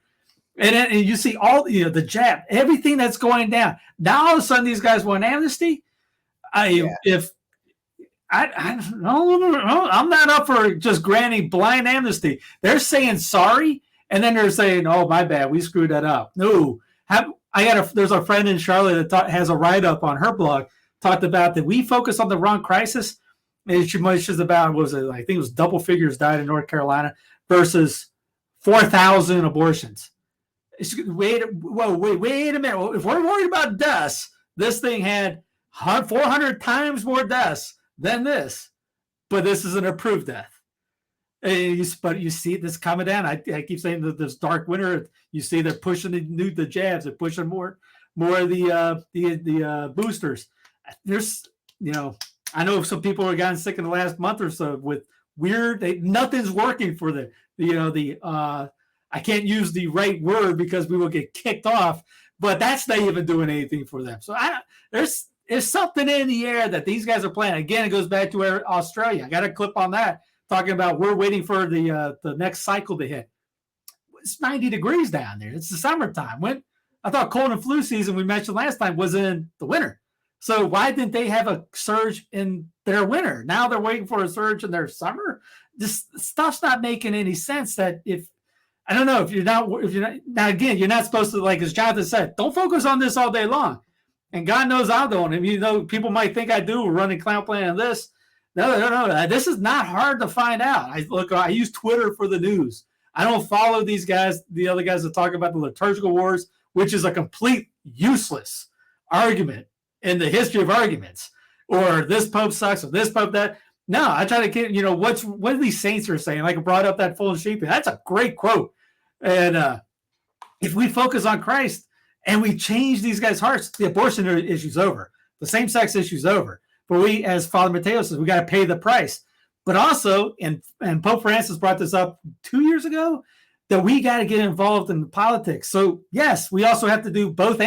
And you see all the jab, everything that's going down. Now all of a sudden these guys want amnesty. I'm not up for just granting blind amnesty. They're saying sorry, and then they're saying, "Oh, my bad, we screwed that up." No, there's a friend in Charlotte that has a write-up on her blog talked about that we focus on the wrong crisis. And she mentions about I think it was double figures died in North Carolina versus 4,000 abortions. Wait a minute. Well, if we're worried about deaths, this thing had 400 times more deaths than this, but this is an approved death. But you see this coming down. I keep saying that this dark winter. You see they're pushing the jabs. They're pushing more of the boosters. There's I know some people have gotten sick in the last month or so with nothing's working for I can't use the right word because we will get kicked off, but that's not even doing anything for them. So there's something in the air that these guys are playing. Again, it goes back to Australia. I got a clip on that talking about we're waiting for the next cycle to hit. It's 90 degrees down there. It's the summertime. I thought cold and flu season we mentioned last time was in the winter. So why didn't they have a surge in their winter? Now they're waiting for a surge in their summer. This stuff's not making any sense. I don't know if you're not now again, you're not supposed to, like as Jonathan said, don't focus on this all day long. And God knows I don't. And people might think I do running Clown Plan and this. No. This is not hard to find out. I use Twitter for the news. I don't follow these guys, the other guys that talk about the liturgical wars, which is a complete useless argument in the history of arguments. Or this Pope sucks, or this Pope that. No, I try to get, what these saints are saying. Like I brought up that full sheep. That's a great quote. And if we focus on Christ and we change these guys' hearts, the abortion issue's over. The same-sex issue's over. But we, as Father Mateo says, we got to pay the price. But also, and Pope Francis brought this up 2 years ago, that we got to get involved in politics. So, yes, we also have to do both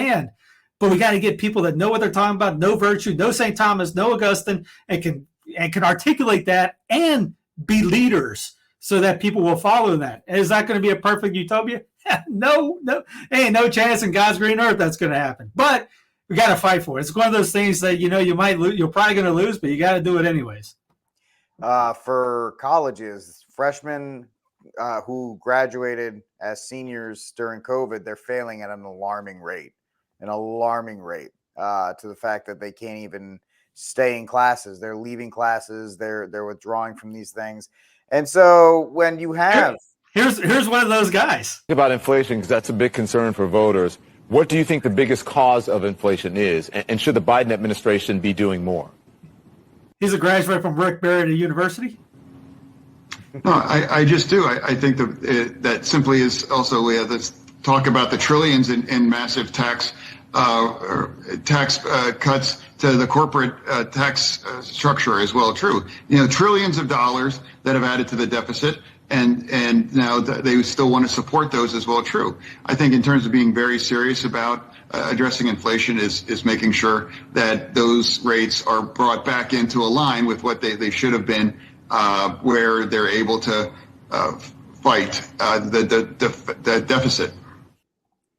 but we got to get people that know what they're talking about, know virtue, know St. Thomas, know Augustine, and can articulate that and be leaders so that people will follow that. Is that going to be a perfect utopia? No. Ain't no chance in God's green earth that's going to happen. But we got to fight for it. It's one of those things that, you might lose. You're probably going to lose, but you got to do it anyways. For colleges, freshmen who graduated as seniors during COVID, they're failing at an alarming rate to the fact that they can't even stay in classes. They're leaving classes. They're withdrawing from these things. And so when you have here's one of those guys about inflation, because that's a big concern for voters. What do you think the biggest cause of inflation is? And should the Biden administration be doing more? He's a graduate from Rick Barrett University. No, I just do. I think that simply is also, let's talk about the trillions in massive tax cuts to the corporate tax structure as well. True. Trillions of dollars that have added to the deficit. and now they still want to support those as well. True. I think in terms of being very serious about addressing inflation is making sure that those rates are brought back into a line with what they should have been, where they're able to fight the deficit.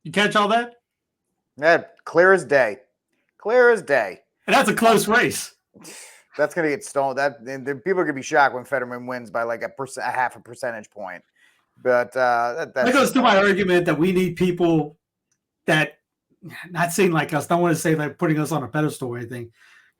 You catch all that? Yeah, clear as day. Clear as day. And that's a close race. That's going to get stolen. And people are going to be shocked when Fetterman wins by like a half a percentage point. But that goes to my argument that we need people that, not saying like us, don't want to say like putting us on a pedestal or anything.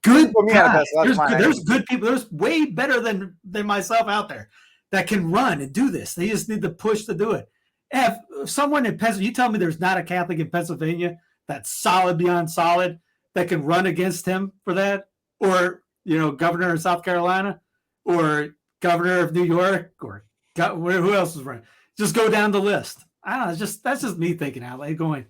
Good guys. There's good people. There's way better than myself out there that can run and do this. They just need the push to do it. If someone in Pennsylvania, you tell me there's not a Catholic in Pennsylvania that's solid beyond solid that can run against him for that, or governor of South Carolina, or governor of New York, or who else is running? Just go down the list. I don't know. That's just me thinking out loud, going.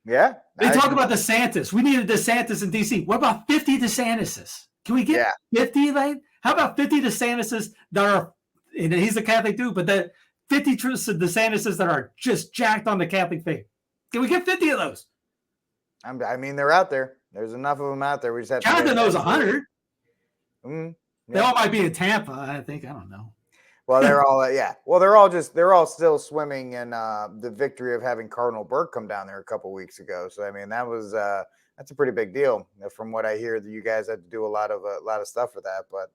Yeah. They talk about DeSantis. We need a DeSantis in D.C. What about 50 DeSantises? Can we get 50? Like, how about 50 DeSantises that are? And he's a Catholic dude, but that 50 DeSantises that are just jacked on the Catholic faith. Can we get 50 of those? I mean, they're out there. There's enough of them out there. We just have Jonathan knows 100. Mm-hmm. They all might be in Tampa, I think. I don't know. Well, they're all Well, they're all still swimming in the victory of having Cardinal Burke come down there a couple weeks ago. So I mean, that's a pretty big deal. From what I hear, that you guys had to do a lot of stuff for that. But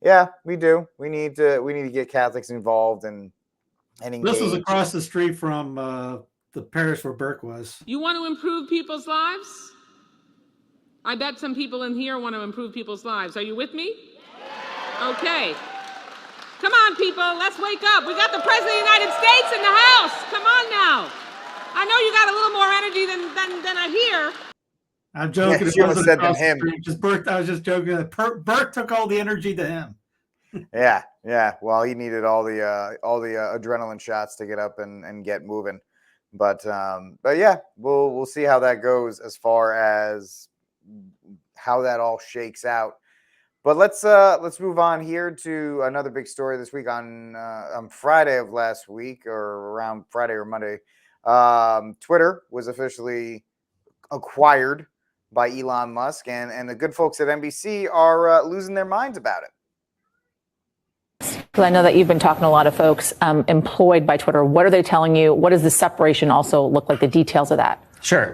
yeah, we do. We need to get Catholics involved and engaged. This was across the street from the parish where Burke was. You want to improve people's lives? I bet some people in here want to improve people's lives. Are you with me? Okay. Come on, people. Let's wake up. We got the President of the United States in the house. Come on now. I know you got a little more energy than I hear. I'm joking. Yeah, said than him. Burke, I was just joking. Burke took all the energy to him. Yeah. Well, he needed all the adrenaline shots to get up and get moving. But yeah, we'll see how that goes as far as how that all shakes out. But let's move on here to another big story this week. On Friday of last week, or around Friday or Monday, Twitter was officially acquired by Elon Musk, and the good folks at NBC are losing their minds about it. Because I know that you've been talking to a lot of folks employed by Twitter. What are they telling you? What does the separation also look like, the details of that? Sure.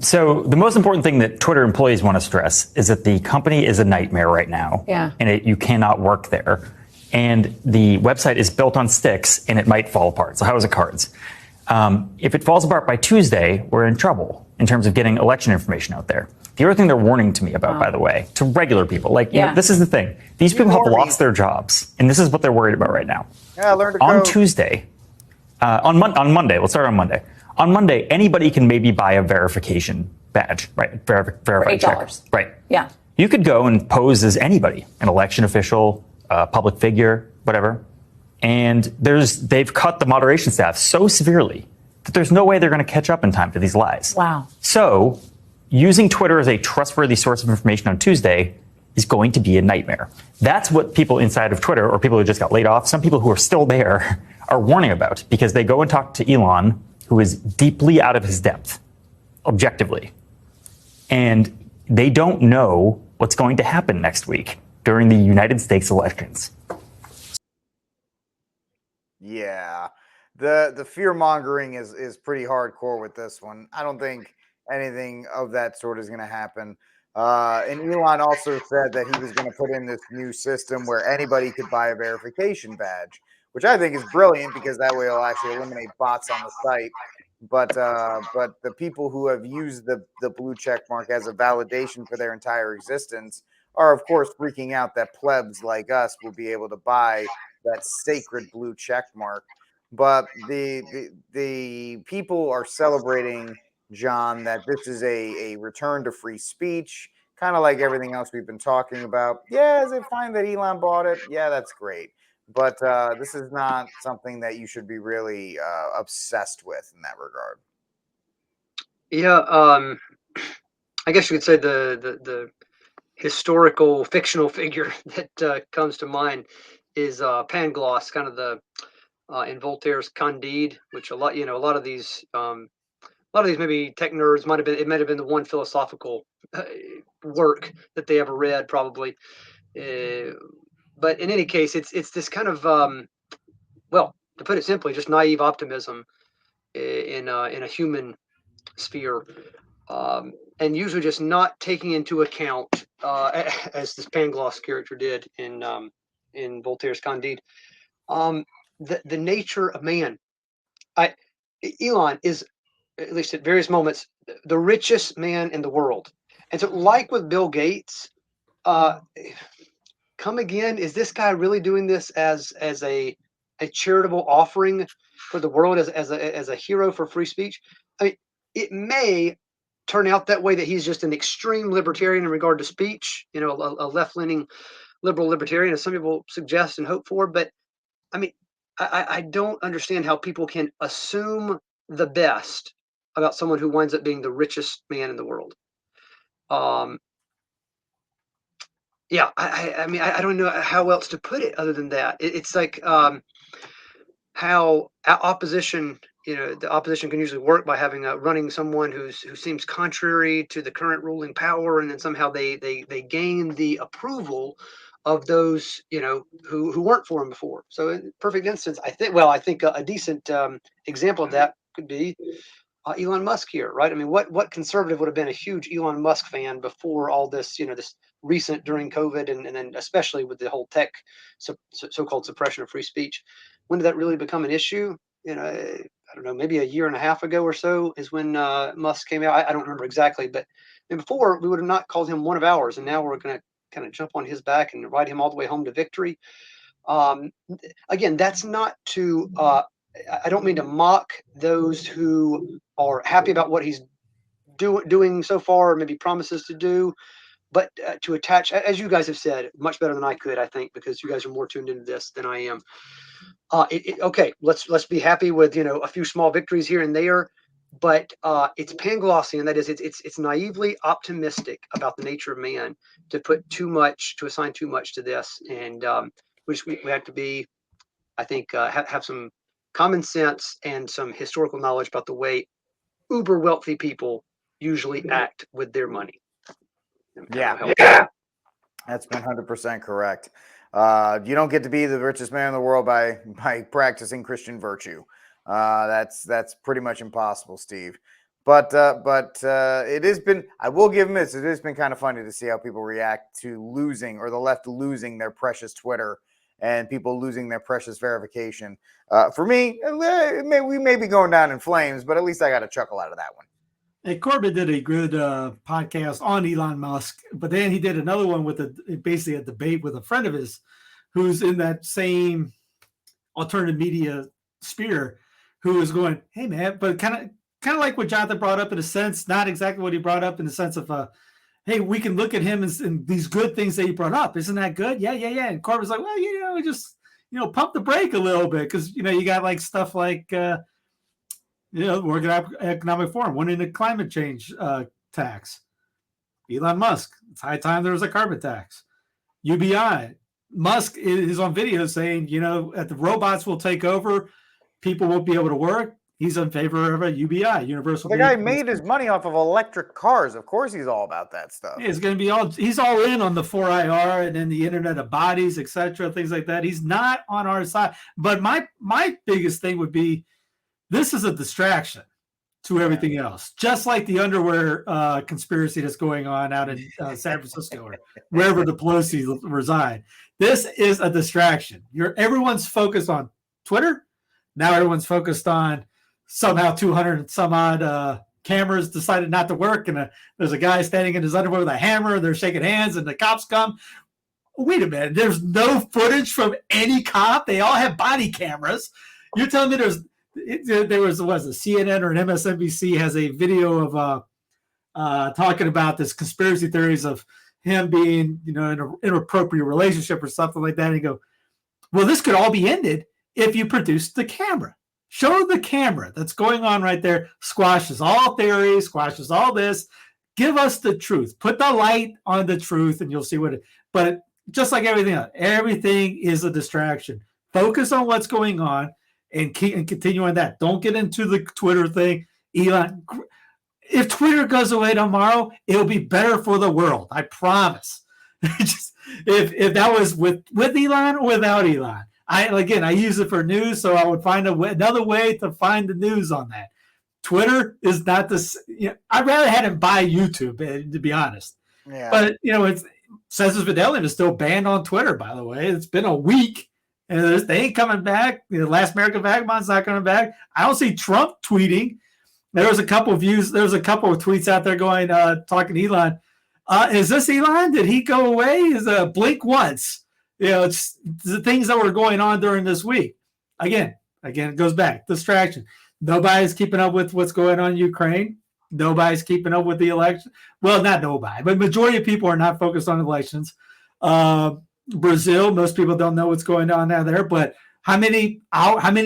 So the most important thing that Twitter employees want to stress is that the company is a nightmare right now. Yeah. And you cannot work there. And the website is built on sticks and it might fall apart. So how is it cards? If it falls apart by Tuesday, we're in trouble in terms of getting election information out there. The other thing they're warning to me about, by the way, to regular people, this is the thing. These people have lost their jobs, and this is what they're worried about right now. Yeah, learn to on code. Tuesday, on Monday, let's start on Monday. On Monday, anybody can maybe buy a verification badge, right? Verified check. Right. Yeah. You could go and pose as anybody, an election official, a public figure, whatever. And they've cut the moderation staff so severely that there's no way they're going to catch up in time to these lies. Wow. So using Twitter as a trustworthy source of information on Tuesday is going to be a nightmare. That's what people inside of Twitter, or people who just got laid off, some people who are still there, are warning about, because they go and talk to Elon, who is deeply out of his depth, objectively. And they don't know what's going to happen next week during the United States elections. Yeah. The fear mongering is pretty hardcore with this one. I don't think anything of that sort is going to happen. And Elon also said that he was going to put in this new system where anybody could buy a verification badge, which I think is brilliant, because that way it'll actually eliminate bots on the site. But the people who have used the blue check mark as a validation for their entire existence are, of course, freaking out that plebs like us will be able to buy that sacred blue check mark. But the people are celebrating, John, that this is a return to free speech, kind of like everything else we've been talking about. Yeah, is it fine that Elon bought it? Yeah, that's great. But this is not something that you should be really obsessed with in that regard. Yeah, I guess you could say the historical fictional figure that comes to mind is Pangloss, kind of the in Voltaire's Candide, which a lot of these maybe tech nerds might have been the one philosophical work that they ever read, probably. But in any case, it's this kind of well, to put it simply, just naive optimism in a human sphere, and usually just not taking into account, as this Pangloss character did in Voltaire's Candide, the nature of man. Elon is, at least at various moments, the richest man in the world. And so, like with Bill Gates, come again, is this guy really doing this as a charitable offering for the world, as a hero for free speech? I mean, it may turn out that way, that he's just an extreme libertarian in regard to speech, a left-leaning liberal libertarian, as some people suggest and hope for. But I mean, I don't understand how people can assume the best about someone who winds up being the richest man in the world. Yeah, I mean, I don't know how else to put it other than that. It's like how opposition, the opposition can usually work by having running someone who seems contrary to the current ruling power, and then somehow they gain the approval of those who weren't for him before. So, in perfect instance, I think a decent example of that could be Elon Musk here, right? I mean, what conservative would have been a huge Elon Musk fan before all this, this recent during COVID, and then especially with the whole tech so-called suppression of free speech? When did that really become an issue? I don't know, maybe a year and a half ago or so is when Musk came out. I don't remember exactly, but before we would have not called him one of ours, and now we're going to kind of jump on his back and ride him all the way home to victory. Again, that's not to. I don't mean to mock those who are happy about what he's doing so far, or maybe promises to do, but to attach, as you guys have said, much better than I could, I think, because you guys are more tuned into this than I am. Okay, let's be happy with a few small victories here and there, but it's Panglossian. That is, it's naively optimistic about the nature of man to assign too much to this, and we have to be, I think, have some common sense and some historical knowledge about the way uber wealthy people usually act with their money. Yeah, that's 100% correct. You don't get to be the richest man in the world by practicing Christian virtue. That's pretty much impossible, Steve. But it has been, I will give him this, it has been kind of funny to see how people react to losing, or the left losing their precious Twitter, and people losing their precious verification. For me, we may be going down in flames, but at least I got a chuckle out of that one. Hey, Corbett did a good podcast on Elon Musk, but then he did another one with basically a debate with a friend of his who's in that same alternative media sphere, who was going, hey, man, but kind of like what Jonathan brought up in a sense, not exactly what he brought up in the sense of, hey, we can look at him and these good things that he brought up. Isn't that good? Yeah. And Corbett's like, well, just, pump the brake a little bit, because, you got like stuff like, World Economic Forum wanting a climate change tax. Elon Musk, it's high time there was a carbon tax. UBI, Musk is on video saying, that the robots will take over, people won't be able to work. He's in favor of a UBI, universal. The guy made his money off of electric cars. Of course, he's all about that stuff. Yeah, it's going to be he's all in on the 4IR and then the Internet of Bodies, etc., things like that. He's not on our side. But my biggest thing would be, this is a distraction to everything else, just like the underwear conspiracy that's going on out in San Francisco or wherever the Pelosi reside. This is a distraction. Everyone's focused on Twitter. Now everyone's focused on somehow 200 and some odd cameras decided not to work, and there's a guy standing in his underwear with a hammer, and they're shaking hands, and the cops come. Wait a minute, there's no footage from any cop. They all have body cameras. You're telling me there was a CNN or an MSNBC has a video of talking about this conspiracy theories of him being, in an inappropriate relationship or something like that. And you go, well, this could all be ended if you produce the camera. Show the camera that's going on right there. Squashes all theories, squashes all this. Give us the truth. Put the light on the truth, and you'll see what it. But just like everything else, everything is a distraction. Focus on what's going on and continue on that. Don't get into the Twitter thing. Elon, if Twitter goes away tomorrow, it'll be better for the world. I promise. Just, if that was with Elon or without Elon. I use it for news, so I would find another way to find the news on that. Twitter is not this. I'd rather have him buy YouTube, to be honest. Yeah. But it's Census Fidelity is still banned on Twitter. By the way, it's been a week, and they ain't coming back. The Last American Vagabond's not coming back. I don't see Trump tweeting. There was a couple of views. There was a couple of tweets out there going talking to Elon. Is this Elon? Did he go away? Is blink once? It's the things that were going on during this week. Again, it goes back distraction. Nobody's keeping up with what's going on in Ukraine. Nobody's keeping up with the election. Well, not nobody, but majority of people are not focused on elections. Brazil, most people don't know what's going on out there. But how many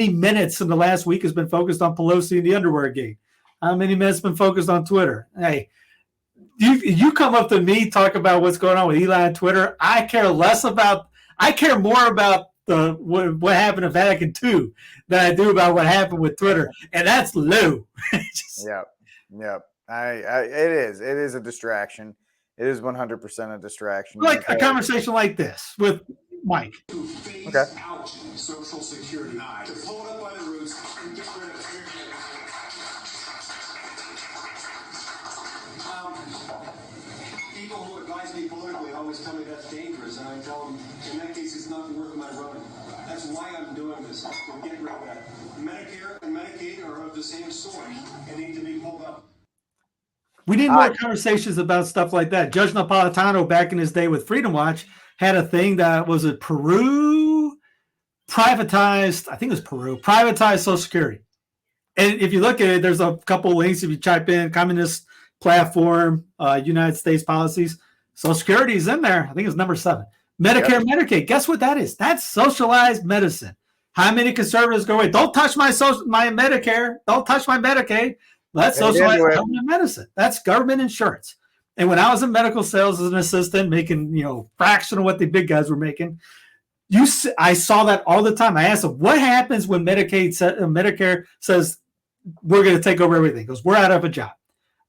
minutes in the last week has been focused on Pelosi and the underwear gate? How many minutes been focused on Twitter? Hey, you come up to me, talk about what's going on with Elon and Twitter. I care more about what happened in Vatican II than I do about what happened with Twitter, and that's low. Yep. It is a distraction. It is 100% a distraction. Like a conversation like this with Mike. Okay. Social Security to pull it up by the roots and get rid of it. People who advise me politically always tell me that's dangerous, and I tell them, in that case, it's not worth my running. That's why I'm doing this. We're getting rid of that. Medicare and Medicaid are of the same sort and need to be pulled up. We need more conversations about stuff like that. Judge Napolitano, back in his day with Freedom Watch, had a thing that was Peru privatized. I think it was Peru privatized Social Security. And if you look at it, there's a couple links. If you type in communist platform, United States policies, Social Security is in there. I think it's number 7. Medicare, Medicaid. Guess what that is? That's socialized medicine. How many conservatives go away? Don't touch my Medicare. Don't touch my Medicaid. That's socialized government medicine. That's government insurance. And when I was in medical sales as an assistant, making fraction of what the big guys were making, I saw that all the time. I asked them, what happens when Medicare says we're going to take over everything? Because we're out of a job.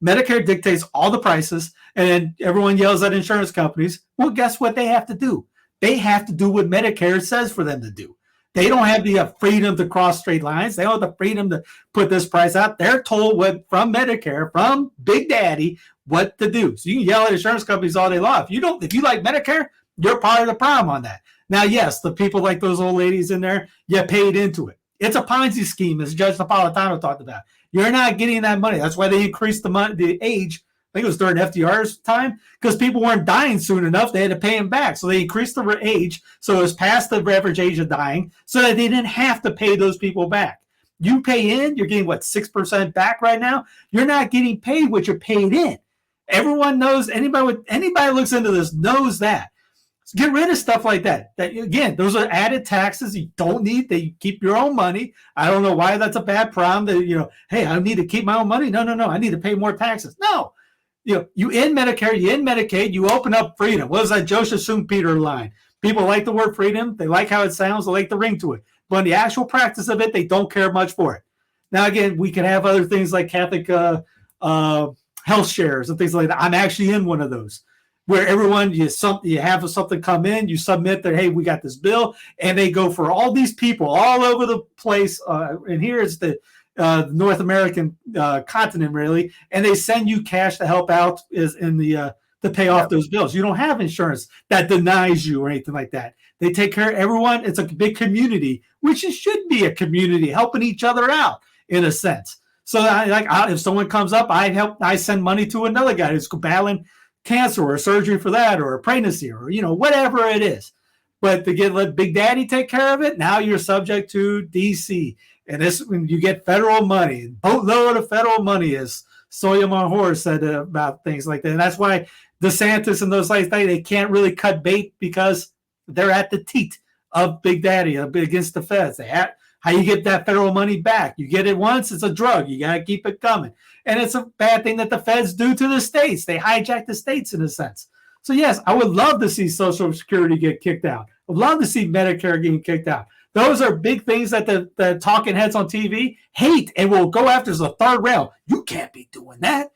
Medicare dictates all the prices, and then everyone yells at insurance companies. Well, guess what they have to do? They have to do what Medicare says for them to do. They don't have the freedom to cross straight lines. They don't have the freedom to put this price out. They're told from Medicare, from Big Daddy, what to do. So you can yell at insurance companies all day long. If you like Medicare, you're part of the problem on that. Now, yes, the people like those old ladies in there, you paid into it. It's a Ponzi scheme, as Judge Napolitano talked about. You're not getting that money. That's why they increased the age. I think it was during FDR's time, because people weren't dying soon enough. They had to pay them back. So they increased the age. So it was past the average age of dying so that they didn't have to pay those people back. You pay in, you're getting 6% back right now. You're not getting paid what you're paid in. Everyone knows, anybody who looks into this knows that. So get rid of stuff like that. Again, those are added taxes you don't need. They keep your own money. I don't know why that's a bad problem that, hey, I need to keep my own money. No, I need to pay more taxes. No. You end Medicare, you end Medicaid, you open up freedom. What is that Joseph Schumpeter line? People like the word freedom. They like how it sounds. They like the ring to it. But in the actual practice of it, they don't care much for it. Now, again, we can have other things like Catholic health shares and things like that. I'm actually in one of those where everyone, you have something come in, you submit that, hey, we got this bill, and they go for all these people all over the place. And here is the North American continent, really, and they send you cash to help out to pay off those bills. You don't have insurance that denies you or anything like that. They take care of everyone. It's a big community, which it should be a community helping each other out in a sense. So if someone comes up, I send money to another guy who's battling cancer or surgery for that or a pregnancy or whatever it is. But to let Big Daddy take care of it, now you're subject to DC. And this, when you get federal money, boatload of federal money, as Sotomayor said about things like that. And that's why DeSantis and those like that, they can't really cut bait because they're at the teat of Big Daddy against the feds. How you get that federal money back? You get it once, it's a drug. You got to keep it coming. And it's a bad thing that the feds do to the states. They hijack the states in a sense. So yes, I would love to see Social Security get kicked out. I'd love to see Medicare getting kicked out. Those are big things that the talking heads on TV hate and will go after as a third rail. You can't be doing that.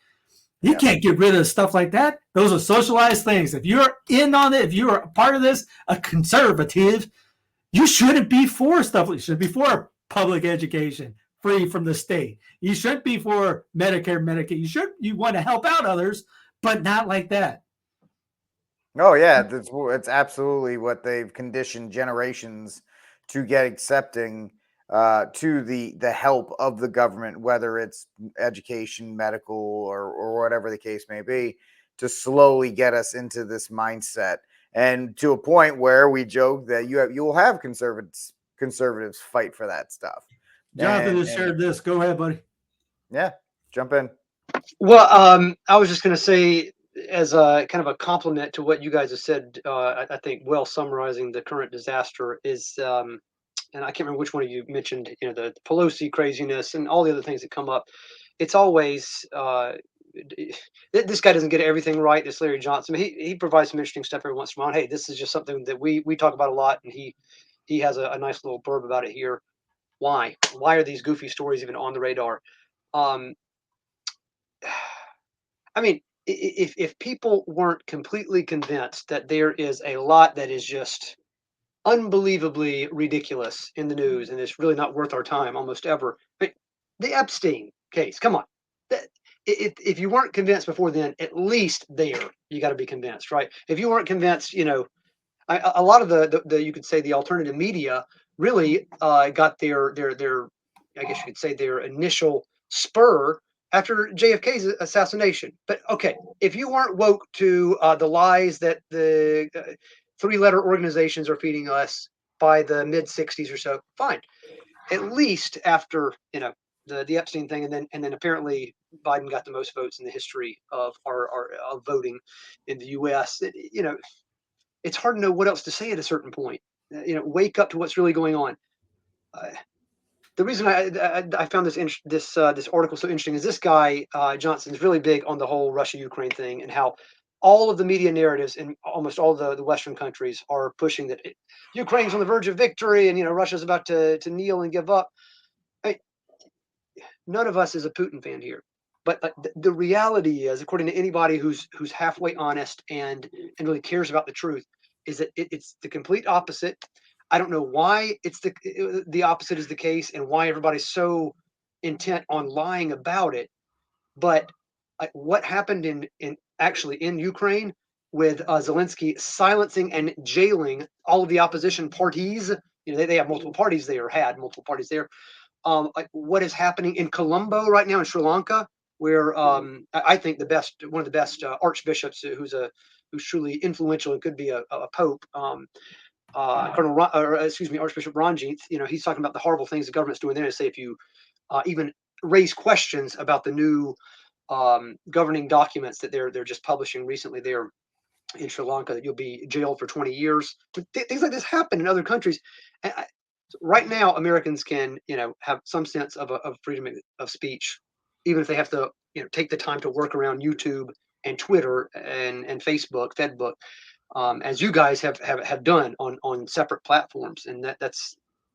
You can't get rid of stuff like that. Those are socialized things. If you're in on it, if you're a part of this, a conservative, you shouldn't be for stuff. You should be for public education, free from the state. You shouldn't be for Medicare, Medicaid. You want to help out others, but not like that. Oh yeah, it's absolutely what they've conditioned generations to get accepting to the help of the government, whether it's education, medical, or whatever the case may be, to slowly get us into this mindset, and to a point where we joke that you'll have conservatives fight for that stuff. Jonathan has shared this. Go ahead, buddy. Yeah, jump in. Well, I was just going to say, as a kind of a compliment to what you guys have said, I think well summarizing the current disaster is, and I can't remember which one of you mentioned, the Pelosi craziness and all the other things that come up. It's always this guy doesn't get everything right. This Larry Johnson, he provides some interesting stuff every once in a while. Hey, this is just something that we talk about a lot, and he has a nice little blurb about it here. Why are these goofy stories even on the radar? I mean, if people weren't completely convinced that there is a lot that is just unbelievably ridiculous in the news and it's really not worth our time almost ever, I mean, the Epstein case, come on. If you weren't convinced before then, at least there you got to be convinced, right? If you weren't convinced, a lot of the you could say the alternative media really got their I guess you could say their initial spur after JFK's assassination. But okay, if you weren't woke to the lies that the three-letter organizations are feeding us by the mid 60s or so, fine. At least after the Epstein thing, and then apparently Biden got the most votes in the history of our voting in the U.S. It's hard to know what else to say at a certain point. Wake up to what's really going on. The reason I found this article so interesting is this guy Johnson is really big on the whole Russia-Ukraine thing and how all of the media narratives in almost all the Western countries are pushing that Ukraine's on the verge of victory and Russia's about to kneel and give up. None of us is a Putin fan here, but the reality is, according to anybody who's halfway honest and really cares about the truth, is that it's the complete opposite. I don't know why it's the opposite is the case and why everybody's so intent on lying about it. But what happened in Ukraine with Zelensky silencing and jailing all of the opposition parties, they have multiple parties there, had multiple parties there. What is happening in Colombo right now in Sri Lanka, where I think one of the best archbishops who's truly influential and could be a pope, Archbishop Ranjith, he's talking about the horrible things the government's doing there. To say if you even raise questions about the new governing documents that they're just publishing recently there in Sri Lanka, that you'll be jailed for 20 years. Things like this happen in other countries. And right now, Americans can, have some sense of freedom of speech, even if they have to, take the time to work around YouTube and Twitter and Facebook, Fedbook, as you guys have done on separate platforms. And I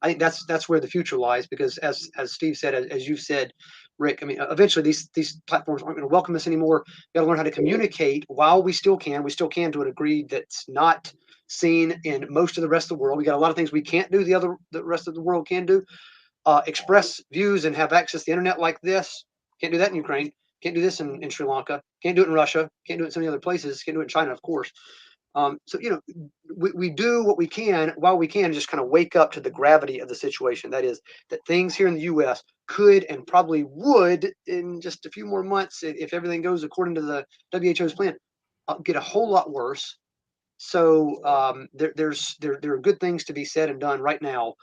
think that's where the future lies, because as Steve said, as you've said, Rick, I mean, eventually these platforms aren't going to welcome us anymore. We got to learn how to communicate while we still can. We still can to a degree that's not seen in most of the rest of the world. We got a lot of things we can't do the rest of the world can do. Express views and have access to the internet like this. Can't do that in Ukraine. Can't do this in Sri Lanka. Can't do it in Russia. Can't do it in so many other places. Can't do it in China, of course. So, we do what we can while we can, just kind of wake up to the gravity of the situation. That is, that things here in the U.S. could and probably would, in just a few more months, if everything goes according to the WHO's plan, get a whole lot worse. So there are good things to be said and done right now,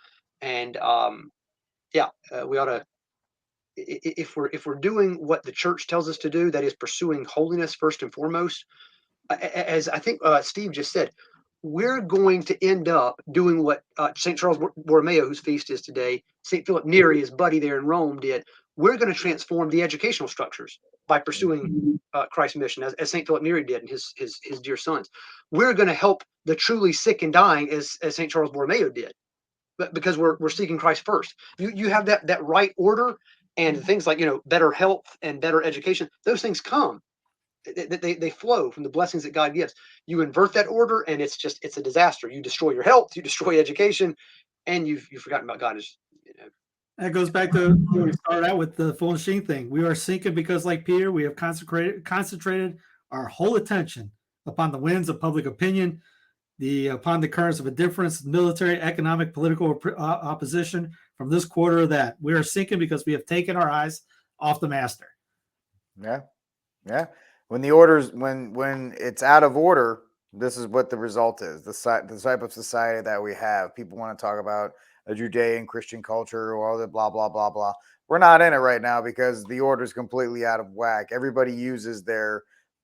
and we ought to. If we're doing what the church tells us to do, that is pursuing holiness first and foremost, as I think Steve just said, we're going to end up doing what St. Charles Borromeo, whose feast is today, St. Philip Neri, his buddy there in Rome, did. we're going to transform the educational structures by pursuing Christ's mission, as St. Philip Neri did and his dear sons. We're going to help the truly sick and dying, as St. Charles Borromeo did, but because we're seeking Christ first. You have that right order, and things like better health and better education. Those things come. They flow from the blessings that God gives. You invert that order, and it's a disaster. You destroy your health, you destroy education, and you've forgotten about God. That goes back to where we started out with the Fulton Sheen thing. We are sinking because, like Peter, we have concentrated our whole attention upon the winds of public opinion, upon the currents of indifference, military, economic, political opposition from this quarter or that. We are sinking because we have taken our eyes off the master. Yeah. When the orders, when it's out of order, this is what the result is. The type of society that we have. People want to talk about a Judean Christian culture or all the blah, blah, blah, blah. We're not in it right now because the order is completely out of whack. Everybody uses their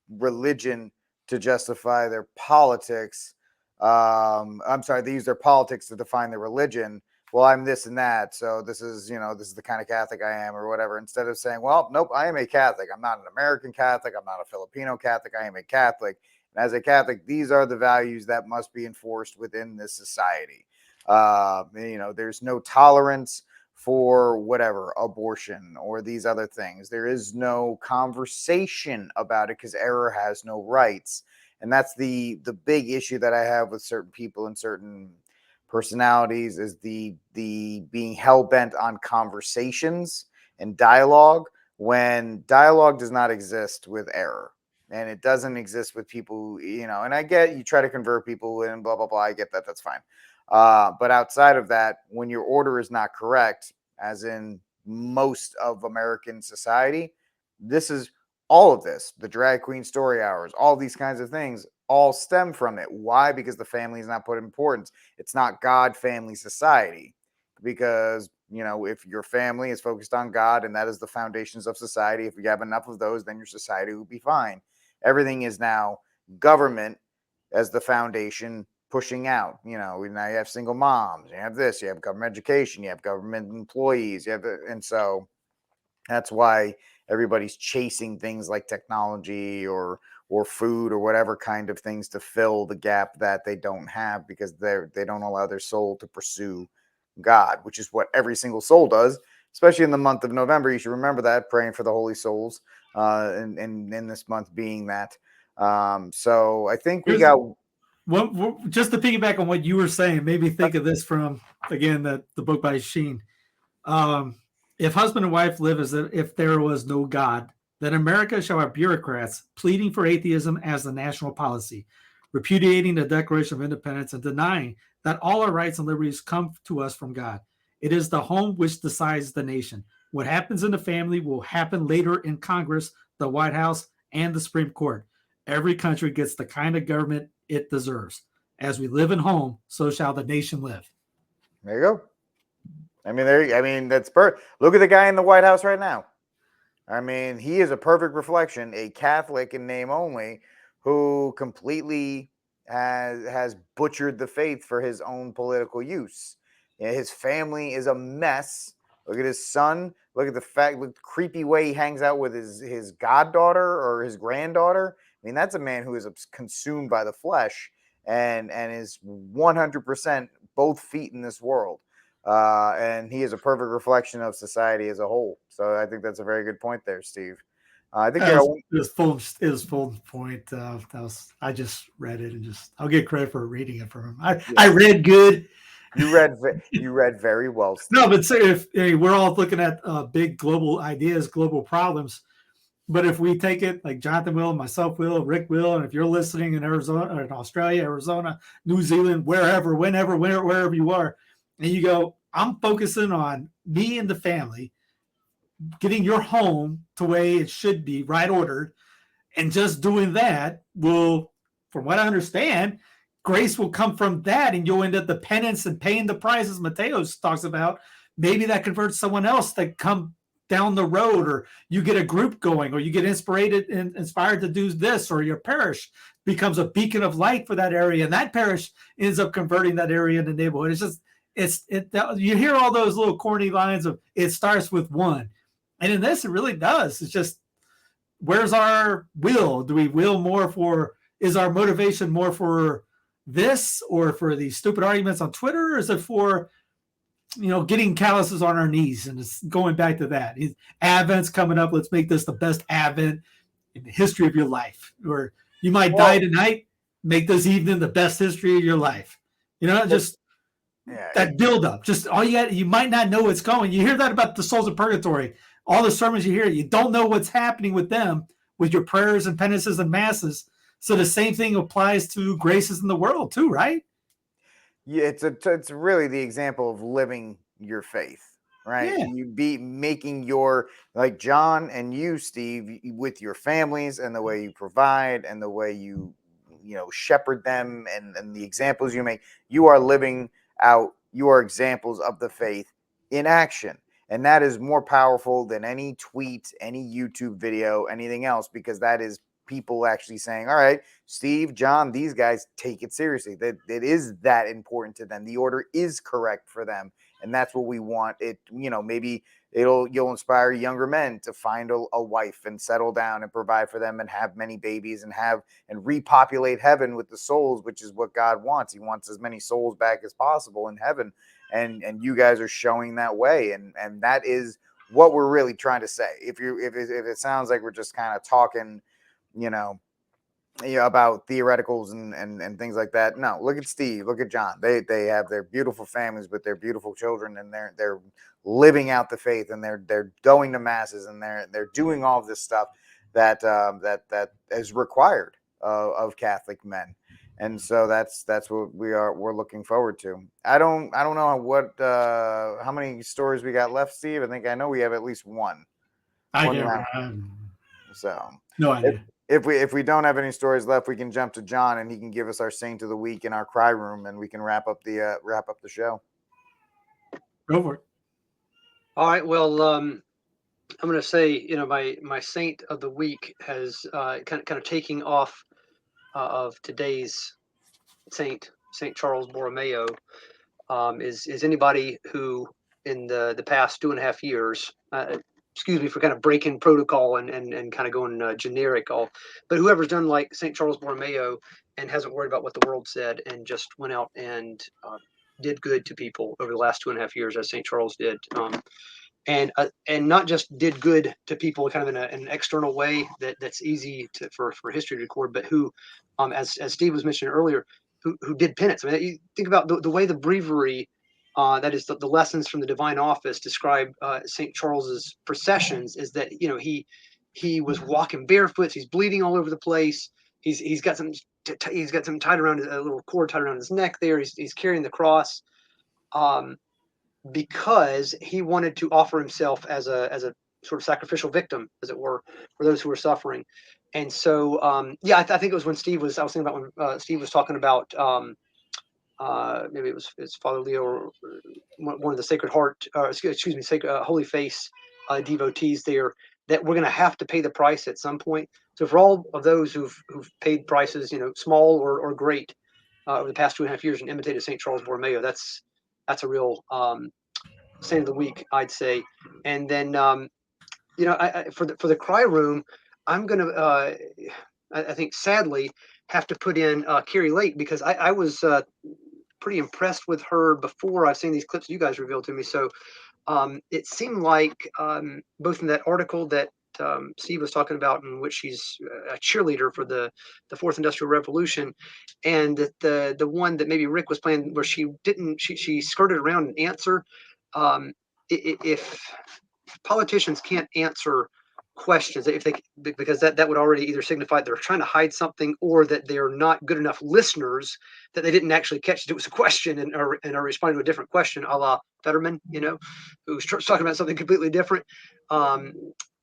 religion to justify their politics. They use their politics to define their religion. Well, I'm this and that, so this is the kind of Catholic I am or whatever, instead of saying, well, nope, I am a Catholic. I'm not an American Catholic. I'm not a Filipino Catholic. I am a Catholic. And as a Catholic, these are the values that must be enforced within this society. There's no tolerance for whatever, abortion or these other things. There is no conversation about it because error has no rights. And that's the big issue that I have with certain people and certain personalities, is the being hell-bent on conversations and dialogue when dialogue does not exist with error. And it doesn't exist with people, and I get you try to convert people and blah, blah, blah. I get that. That's fine. But outside of that, when your order is not correct, as in most of American society, this is all of this, the drag queen story hours, all these kinds of things all stem from it. Why? Because the family is not put in importance. It's not God, family, society. Because, if your family is focused on God and that is the foundations of society, if you have enough of those, then your society will be fine. Everything is now government as the foundation pushing out. Now you have single moms, you have this, you have government education, you have government employees, and so that's why everybody's chasing things like technology or food or whatever kind of things to fill the gap that they don't have, because they don't allow their soul to pursue God, which is what every single soul does, especially in the month of November. You should remember that, praying for the holy souls, and in this month being that. So I think we got. Well, just to piggyback on what you were saying, made me think of this from, again, the book by Sheen. If husband and wife live as if there was no God, then America shall have bureaucrats pleading for atheism as the national policy, repudiating the Declaration of Independence and denying that all our rights and liberties come to us from God. It is the home which decides the nation. What happens in the family will happen later in Congress, the White House, and the Supreme Court. Every country gets the kind of government it deserves. As we live in home, so shall the nation live. There you go. That's perfect. Look at the guy in the White House right now. He is a perfect reflection, a Catholic in name only, who completely has butchered the faith for his own political use. His family is a mess. Look at his son. Look at the creepy way he hangs out with his goddaughter or his granddaughter. That's a man who is consumed by the flesh and is 100% both feet in this world. And he is a perfect reflection of society as a whole. So I think that's a very good point there, Steve. I think it was full point. I just read it and I'll get credit for reading it from him. I read good. You read very well, Steve. No, but say if we're all looking at big global ideas, global problems, but if we take it like Jonathan will, myself will, Rick will, and if you're listening in Arizona, or in Australia, Arizona, New Zealand, wherever, whenever, wherever you are, and you go, I'm focusing on me and the family, getting your home to way it should be, right ordered, and just doing that will, from what I understand, grace will come from that, and you'll end up the penance and paying the prices Mateos talks about. Maybe that converts someone else that come down the road, or you get a group going, or you get inspired to do this, or your parish becomes a beacon of light for that area, and that parish ends up converting that area in the neighborhood. You hear all those little corny lines of it starts with one. And in this, it really does. It's just, where's our will? Do we will more for, is our motivation more for this or for these stupid arguments on Twitter? Or is it for, getting calluses on our knees? And it's going back to that. Advent's coming up. Let's make this the best Advent in the history of your life. Or you might die tonight. Make this evening the best history of your life. Just that build up. Just all you might not know what's going. You hear that about the souls of purgatory. All the sermons you hear, you don't know what's happening with them, with your prayers and penances and masses. So the same thing applies to graces in the world too, right? Yeah, it's really the example of living your faith, right? Yeah. You be making your, like John and you, Steve, with your families and the way you provide and the way you shepherd them and the examples you make. You are living out your examples of the faith in action. And that is more powerful than any tweet, any YouTube video, anything else, because that is people actually saying, all right, Steve, John, these guys take it seriously. That it is that important to them. The order is correct for them. And that's what we want. It, maybe you'll inspire younger men to find a wife and settle down and provide for them and have many babies and repopulate heaven with the souls, which is what God wants. He wants as many souls back as possible in heaven. And you guys are showing that way. And that is what we're really trying to say. If it sounds like we're just kind of talking, about theoreticals and things like that. No, look at Steve, look at John. They have their beautiful families with their beautiful children, and they're living out the faith, and they're going to masses, and they're doing all of this stuff that is required of Catholic men. And so that's what we're looking forward to. I don't know how many stories we got left, Steve. I know we have at least one. So no idea. If we don't have any stories left, we can jump to John, and he can give us our saint of the week in our cry room, and we can wrap up the show. Go for it. All right. Well, I'm going to say, my saint of the week has kind of taking off of today's Saint Charles Borromeo, is anybody who in the past 2.5 years, excuse me for kind of breaking protocol and kind of going generic, but whoever's done like Saint Charles Borromeo and hasn't worried about what the world said and just went out and did good to people over the last 2.5 years, as Saint Charles did, and not just did good to people kind of in an external way that's easy for history to record, but who, as Steve was mentioning earlier, who did penance. I mean, you think about the way the breviary, that is the lessons from the divine office, describe St. Charles's processions, is that he was walking barefoot, he's bleeding all over the place, he's got something tied around, a little cord tied around his neck there, he's carrying the cross, because he wanted to offer himself as a sort of sacrificial victim, as it were, for those who were suffering. And so, I think it was when I was thinking about when Steve was talking about, maybe it's Father Leo or one of the Sacred Heart, Holy Face devotees there, that we're going to have to pay the price at some point. So for all of those who've paid prices, small or great, over the past 2.5 years and imitated St. Charles Borromeo, that's a real saint of the week, I'd say. And then, for the cry room, I'm going to, I think, sadly, have to put in Carrie Lake, because I was pretty impressed with her before I've seen these clips you guys revealed to me. So it seemed like both in that article that Steve was talking about, in which she's a cheerleader for the Fourth Industrial Revolution, and the one that maybe Rick was playing, where she skirted around an answer. If politicians can't answer questions, because that would already either signify they're trying to hide something, or that they're not good enough listeners, that they didn't actually catch it was a question and are responding to a different question, a la Fetterman, who's talking about something completely different. And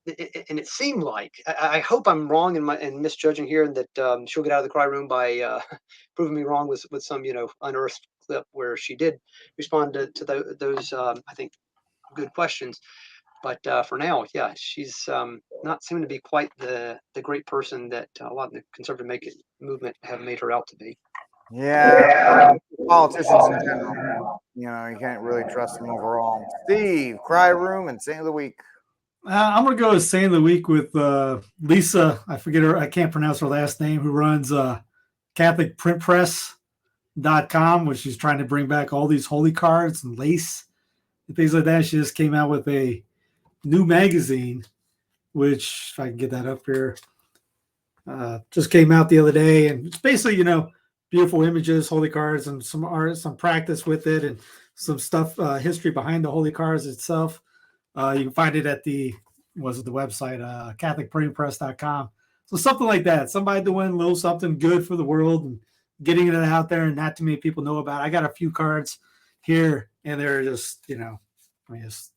it seemed like, I hope I'm wrong in misjudging here, and that she'll get out of the cry room by proving me wrong with some unearthed clip where she did respond to those I think good questions. But for now, she's not seeming to be quite the great person that a lot of the conservative movement have made her out to be. Yeah, politicians in general, you can't really trust them overall. Steve, cry room and saint of the week. I'm gonna go with Saint of the Week with Lisa. I forget her. I can't pronounce her last name. Who runs CatholicPrintPress.com, which she's trying to bring back all these holy cards and lace and things like that. She just came out with a new magazine, which if I can get that up here, just came out the other day, and it's basically beautiful images, holy cards, and some art, some practice with it, and some stuff, history behind the holy cards itself. You can find it at the website, CatholicPrintPress.com. So something like that. Somebody doing a little something good for the world and getting it out there, and not too many people know about it. I got a few cards here, and they're just, they just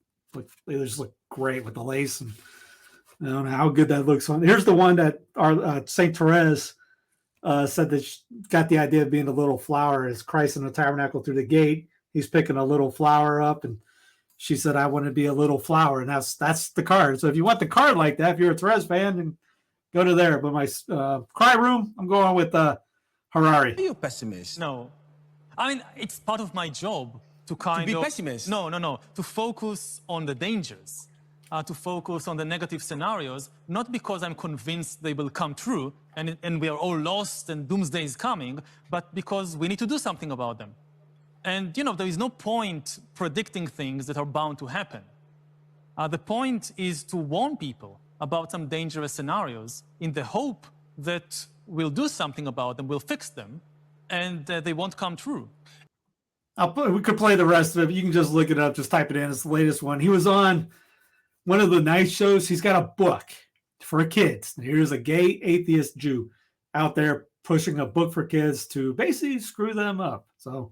look great with the lace, and I don't know how good that looks on. Here's the one that our Saint Therese said that she got the idea of being a little flower as Christ in the tabernacle through the gate. He's picking a little flower up, and she said, "I want to be a little flower," and that's the card. So if you want the card like that, if you're a Therese fan, then go to there. But my cry room, I'm going with Harari. Are you a pessimist? No. I mean, it's part of my job to kind of... To be pessimist? No. To focus on the dangers, to focus on the negative scenarios, not because I'm convinced they will come true and we are all lost and doomsday is coming, but because we need to do something about them. And, there is no point predicting things that are bound to happen. The point is to warn people about some dangerous scenarios in the hope that we'll do something about them, we'll fix them, and they won't come true. We could play the rest of it. You can just look it up, just type it in. It's the latest one. He was on one of the night shows. He's got a book for kids. Here's a gay atheist Jew out there pushing a book for kids to basically screw them up. So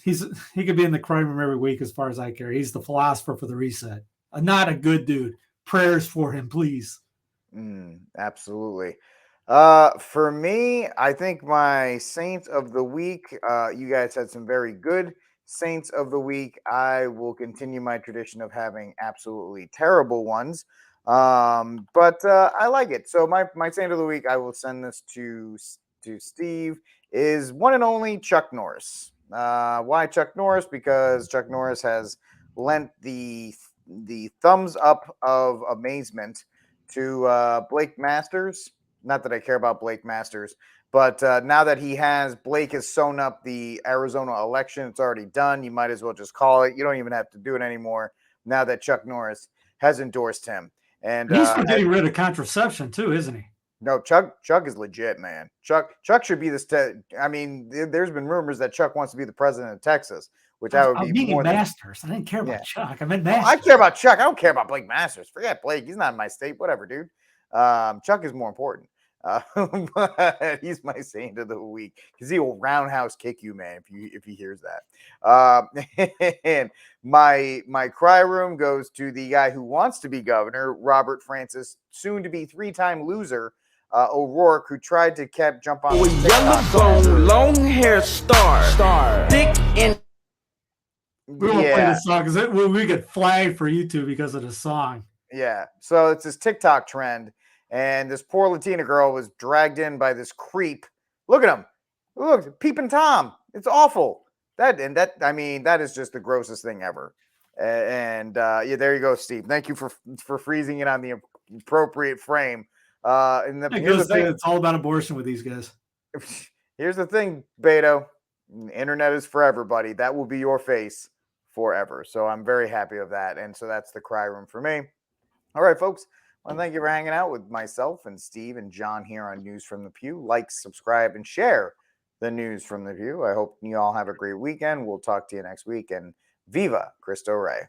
he could be in the crime room every week as far as I care. He's the philosopher for the reset. Not a good dude. Prayers for him, please. Absolutely. For me, I think my Saint of the Week, you guys had some very good Saints of the Week. I will continue my tradition of having absolutely terrible ones. But I like it. So my Saint of the Week, I will send this to Steve, is one and only Chuck Norris. Why Chuck Norris? Because Chuck Norris has lent the thumbs up of amazement to Blake Masters. Not that I care about Blake Masters, but now that Blake has sewn up the Arizona election, it's already done. You might as well just call it. You don't even have to do it anymore now that Chuck Norris has endorsed him. And he's getting rid of contraception too, isn't he? No, Chuck is legit, man. Chuck should be this. I mean, there's been rumors that Chuck wants to be the president of Texas, which I would be more Masters. I didn't care about Chuck. I meant Masters. I care about Chuck. I don't care about Blake Masters. Forget Blake. He's not in my state. Whatever, dude. Chuck is more important. But he's my Saint of the Week because he will roundhouse kick you, man, if he hears that. And my cry room goes to the guy who wants to be governor, Robert Francis, soon to be 3-time loser, O'Rourke, who tried to jump on yellow bone, long hair, star, thick and. We won't play the song because we get flagged for YouTube because of the song. Yeah, so it's this TikTok trend. And this poor Latina girl was dragged in by this creep. Look at him. Look, peeping Tom. It's awful. That is just the grossest thing ever. And there you go, Steve. Thank you for freezing it on the appropriate frame. Here's the thing. It's all about abortion with these guys. Here's the thing, Beto. The internet is for everybody. That will be your face forever. So I'm very happy of that. And so that's the cry room for me. All right, folks. Well, thank you for hanging out with myself and Steve and John here on News from the Pew. Like, subscribe, and share the News from the Pew. I hope you all have a great weekend. We'll talk to you next week. And Viva Cristo Rey.